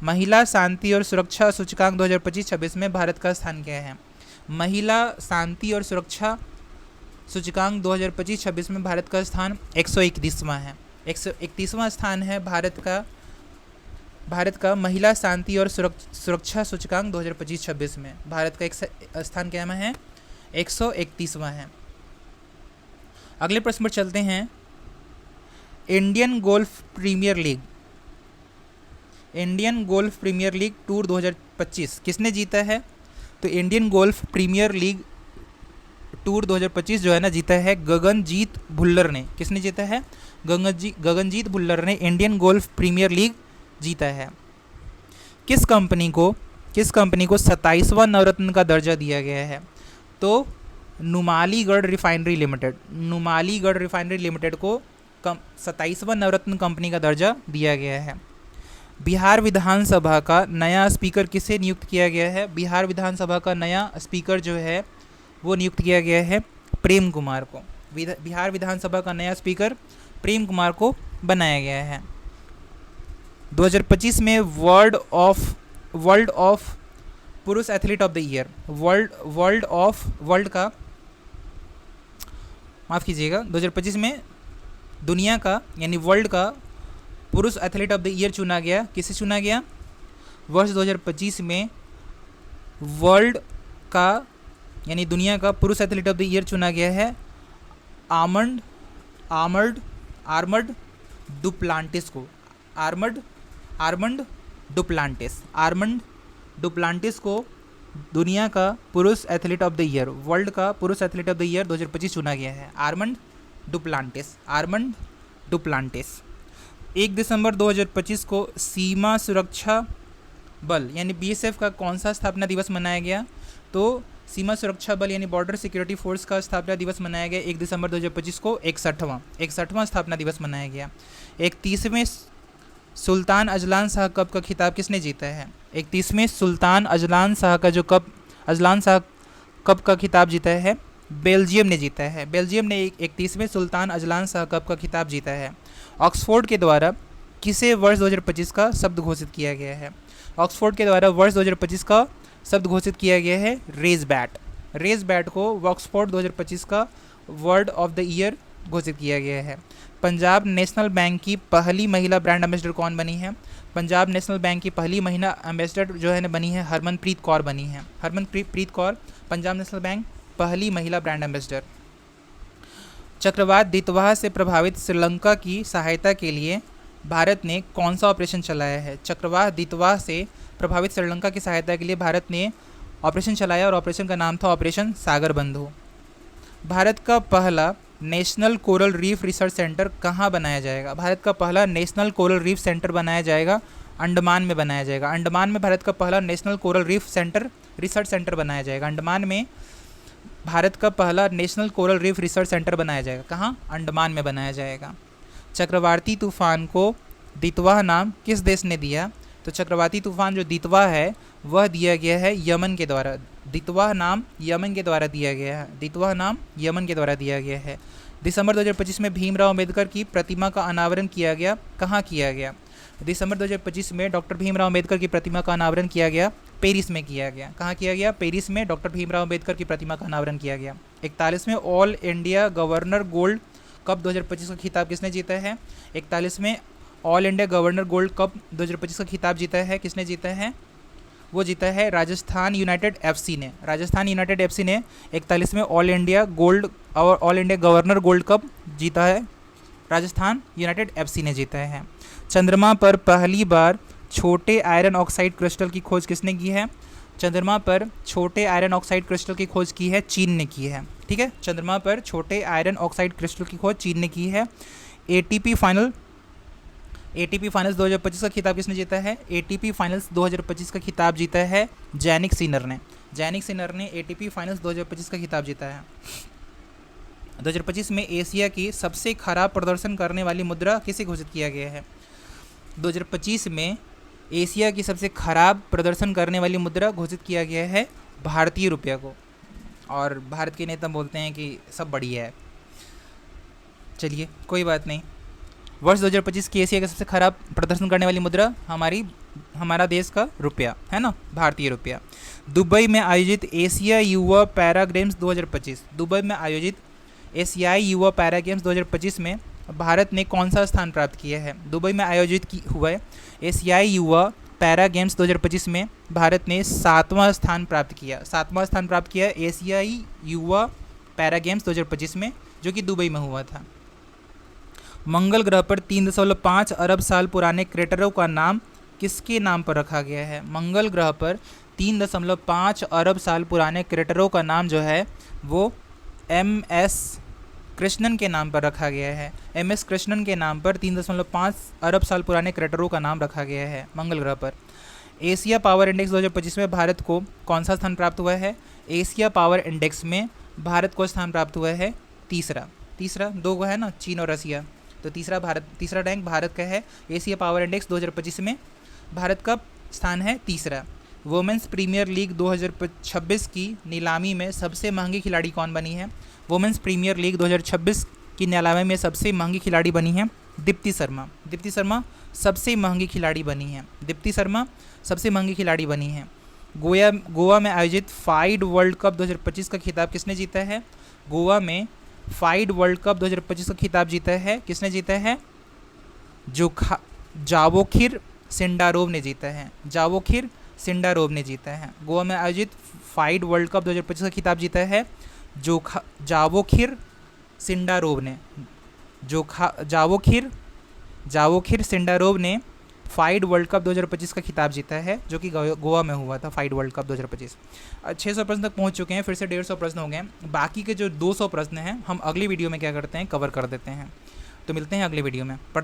महिला शांति और सुरक्षा सूचकांक 2025-26 में भारत का स्थान क्या है? महिला शांति और सुरक्षा सूचकांक 2025-26 में भारत का स्थान 131वां है। 131वां स्थान है भारत का महिला शांति और सुरक्षा सूचकांक 2025-26 में। भारत का एक स्थान क्या है? 131वां है। अगले प्रश्न पर चलते हैं। Indian golf premier league tour 2025 किसने जीता है? तो Indian golf premier league tour 2025 जो है ना जीता है गगनजीत भुल्लर ने। किसने जीता है? गगनजीत भुल्लर ने इंडियन गोल्फ प्रीमियर लीग जीता है। किस कंपनी को 27वां नवरत्न का दर्जा दिया गया है? तो नुमालीगढ़ रिफाइनरी लिमिटेड को 27वां नवरत्न कंपनी का दर्जा दिया गया है। बिहार विधानसभा का नया स्पीकर किसे नियुक्त किया गया है? बिहार विधानसभा का नया स्पीकर जो है वो नियुक्त किया गया है प्रेम कुमार को। बिहार विधानसभा का नया स्पीकर प्रेम कुमार को बनाया गया है। 2025 में वर्ल्ड ऑफ पुरुष athlete of the year, world का माफ़ कीजिएगा, 2025 में दुनिया का यानी वर्ल्ड का पुरुष एथलीट ऑफ द ईयर चुना गया। किसे चुना गया? वर्ष 2025 में वर्ल्ड का यानी दुनिया का पुरुष एथलीट ऑफ द ईयर चुना गया है आर्मर्ड डुप्लांटिस को। आर्मंड डुप्लांटिस को दुनिया का पुरुष athlete of the year, world का पुरुष एथलीट ऑफ द ईयर 2025 चुना गया है आर्मंड डुप्लांटिस। 1 दिसंबर 2025 को सीमा सुरक्षा बल यानी BSF का कौन सा स्थापना दिवस मनाया गया? तो सीमा सुरक्षा बल यानी बॉर्डर सिक्योरिटी फोर्स का स्थापना दिवस मनाया गया 1 दिसंबर 2025 को 61वां स्थापना दिवस मनाया गया। सुल्तान अजलान शाह कप का खिताब किसने जीता है? 31वें सुल्तान अजलान शाह का जो अजलान शाह कप का खिताब जीता है, बेल्जियम ने जीता है। बेल्जियम ने 31वें सुल्तान अजलान शाह कप का खिताब जीता है। ऑक्सफोर्ड के द्वारा किसे वर्ष 2025 का शब्द घोषित किया गया है? ऑक्सफोर्ड के द्वारा वर्ष 2025 का शब्द घोषित किया गया है रेज बैट। रेज बैट को ऑक्सफोर्ड 2025 का वर्ड ऑफ द ईयर घोषित किया गया है। पंजाब नेशनल बैंक की पहली महिला ब्रांड एम्बेसडर कौन बनी है? पंजाब नेशनल बैंक की पहली महिला एम्बेसडर जो है बनी है हरमनप्रीत कौर बनी है। हरमनप्रीत कौर पंजाब नेशनल बैंक पहली महिला ब्रांड एम्बेसडर। चक्रवात दितवाह से प्रभावित श्रीलंका की सहायता के लिए भारत ने कौन सा ऑपरेशन चलाया है? चक्रवात दितवाह से प्रभावित श्रीलंका की सहायता के लिए भारत ने ऑपरेशन चलाया और ऑपरेशन का नाम था ऑपरेशन सागर बंधु। भारत का पहला national coral reef research centre कहाँ बनाया जाएगा? भारत का पहला नेशनल कोरल रीफ सेंटर बनाया जाएगा अंडमान में बनाया जाएगा। अंडमान में भारत का पहला national coral reef centre research centre बनाया जाएगा। अंडमान में भारत का पहला national coral reef research centre बनाया जाएगा। कहाँ? अंडमान में बनाया जाएगा। चक्रवाती तूफान को दितवाह नाम किस देश ने दिया? तो चक्रवाती तूफान जो दितवाह है वह दिया गया है यमन के द्वारा। दितवाह नाम यमन के द्वारा दिया गया है। दितवाह नाम यमन के द्वारा दिया गया है। दिसंबर 2025 में भीमराव अंबेडकर की प्रतिमा का अनावरण किया गया। कहाँ किया गया? दिसंबर 2025 में डॉक्टर भीमराव अंबेडकर की प्रतिमा का अनावरण किया गया, पेरिस में किया गया। कहाँ किया गया? पेरिस में डॉक्टर भीमराव अंबेडकर की प्रतिमा का अनावरण किया गया। 41वें all India Governor Gold Cup 2025 का खिताब किसने जीता है? 41वें all India Governor Gold Cup 2025 का खिताब जीता है किसने जीता है? वो जीता है राजस्थान यूनाइटेड एफसी ने। राजस्थान यूनाइटेड एफसी ने 41वें ऑल इंडिया गोल्ड और all India Governor Gold cup जीता है। राजस्थान यूनाइटेड एफसी ने जीता है। चंद्रमा पर पहली बार छोटे आयरन ऑक्साइड क्रिस्टल की खोज किसने की है? चंद्रमा पर छोटे आयरन ऑक्साइड क्रिस्टल की खोज की है चीन ने की है। ठीक है, चंद्रमा पर छोटे आयरन ऑक्साइड क्रिस्टल की खोज चीन ने की है। एटीपी फाइनल्स 2025 का खिताब किसने जीता है? एटीपी फाइनल्स 2025 का खिताब जीता है जैनिक सिनर ने। जैनिक सिनर ने एटीपी फाइनल्स 2025 का खिताब जीता है। 2025 में एशिया की सबसे खराब प्रदर्शन करने वाली मुद्रा किसे घोषित किया गया है? 2025 में एशिया की सबसे खराब प्रदर्शन करने वाली मुद्रा घोषित किया गया है भारतीय रुपया को। और भारत के नेता बोलते हैं कि सब बढ़िया है। चलिए कोई बात नहीं। वर्ष 2025 की एशिया का सबसे खराब प्रदर्शन करने वाली मुद्रा हमारा देश का रुपया है ना, भारतीय रुपया। दुबई में आयोजित एशिया युवा पैरा गेम्स 2025, दुबई में आयोजित एशियाई युवा पैरा गेम्स 2025 में भारत ने कौन सा स्थान प्राप्त किया है? दुबई में आयोजित हुए एशियाई युवा पैरा गेम्स 2025 में भारत ने 7वां स्थान प्राप्त किया। 7वां स्थान प्राप्त किया एशियाई युवा पैरा गेम्स 2025 में, जो कि दुबई में हुआ था। मंगल ग्रह पर 3.5 अरब साल पुराने क्रेटरों का नाम किसके नाम पर रखा गया है? मंगल ग्रह पर 3.5 अरब साल पुराने क्रेटरों का नाम जो है वो MS कृष्णन के नाम पर रखा गया है। MS कृष्णन के नाम पर 3.5 अरब साल पुराने क्रेटरों का नाम रखा गया है मंगल ग्रह पर। एशिया पावर इंडेक्स 2025 में भारत को कौन सा स्थान प्राप्त हुआ है? एशिया पावर इंडेक्स में भारत को स्थान प्राप्त हुआ है तीसरा। दो है ना, चीन और रसिया, तो तीसरा रैंक भारत का है। एशिया पावर इंडेक्स 2025 में भारत का स्थान है तीसरा। वुमेंस प्रीमियर लीग 2026 की नीलामी में सबसे महंगी खिलाड़ी कौन बनी है? वुमेंस प्रीमियर लीग 2026 की नीलामी में सबसे महंगी खिलाड़ी बनी है दीप्ति शर्मा। दीप्ति शर्मा सबसे महंगी खिलाड़ी बनी है। दीप्ति शर्मा सबसे महंगी खिलाड़ी बनी है। गोवा में आयोजित फाइड वर्ल्ड कप 2025 का खिताब किसने जीता है? गोवा में फाइड वर्ल्ड कप 2025 का खिताब जीता है किसने जीता है? जावोखिर सिंडारोव ने जीता है। जावोखिर सिंडारोव ने जीता है। गोवा में आयोजित फाइड वर्ल्ड कप 2025 का खिताब जीता है जावोखिर सिंडारोव ने। जावोखिर सिंडारोव ने फाइड वर्ल्ड कप 2025 का खिताब जीता है, जो कि गोवा में हुआ था फाइड वर्ल्ड कप 2025। 600 प्रश्न तक पहुंच चुके हैं, फिर से 150 प्रश्न हो गए। बाकी के जो 200 प्रश्न हैं हम अगली वीडियो में क्या करते हैं, कवर कर देते हैं। तो मिलते हैं अगले वीडियो में। पढ़ते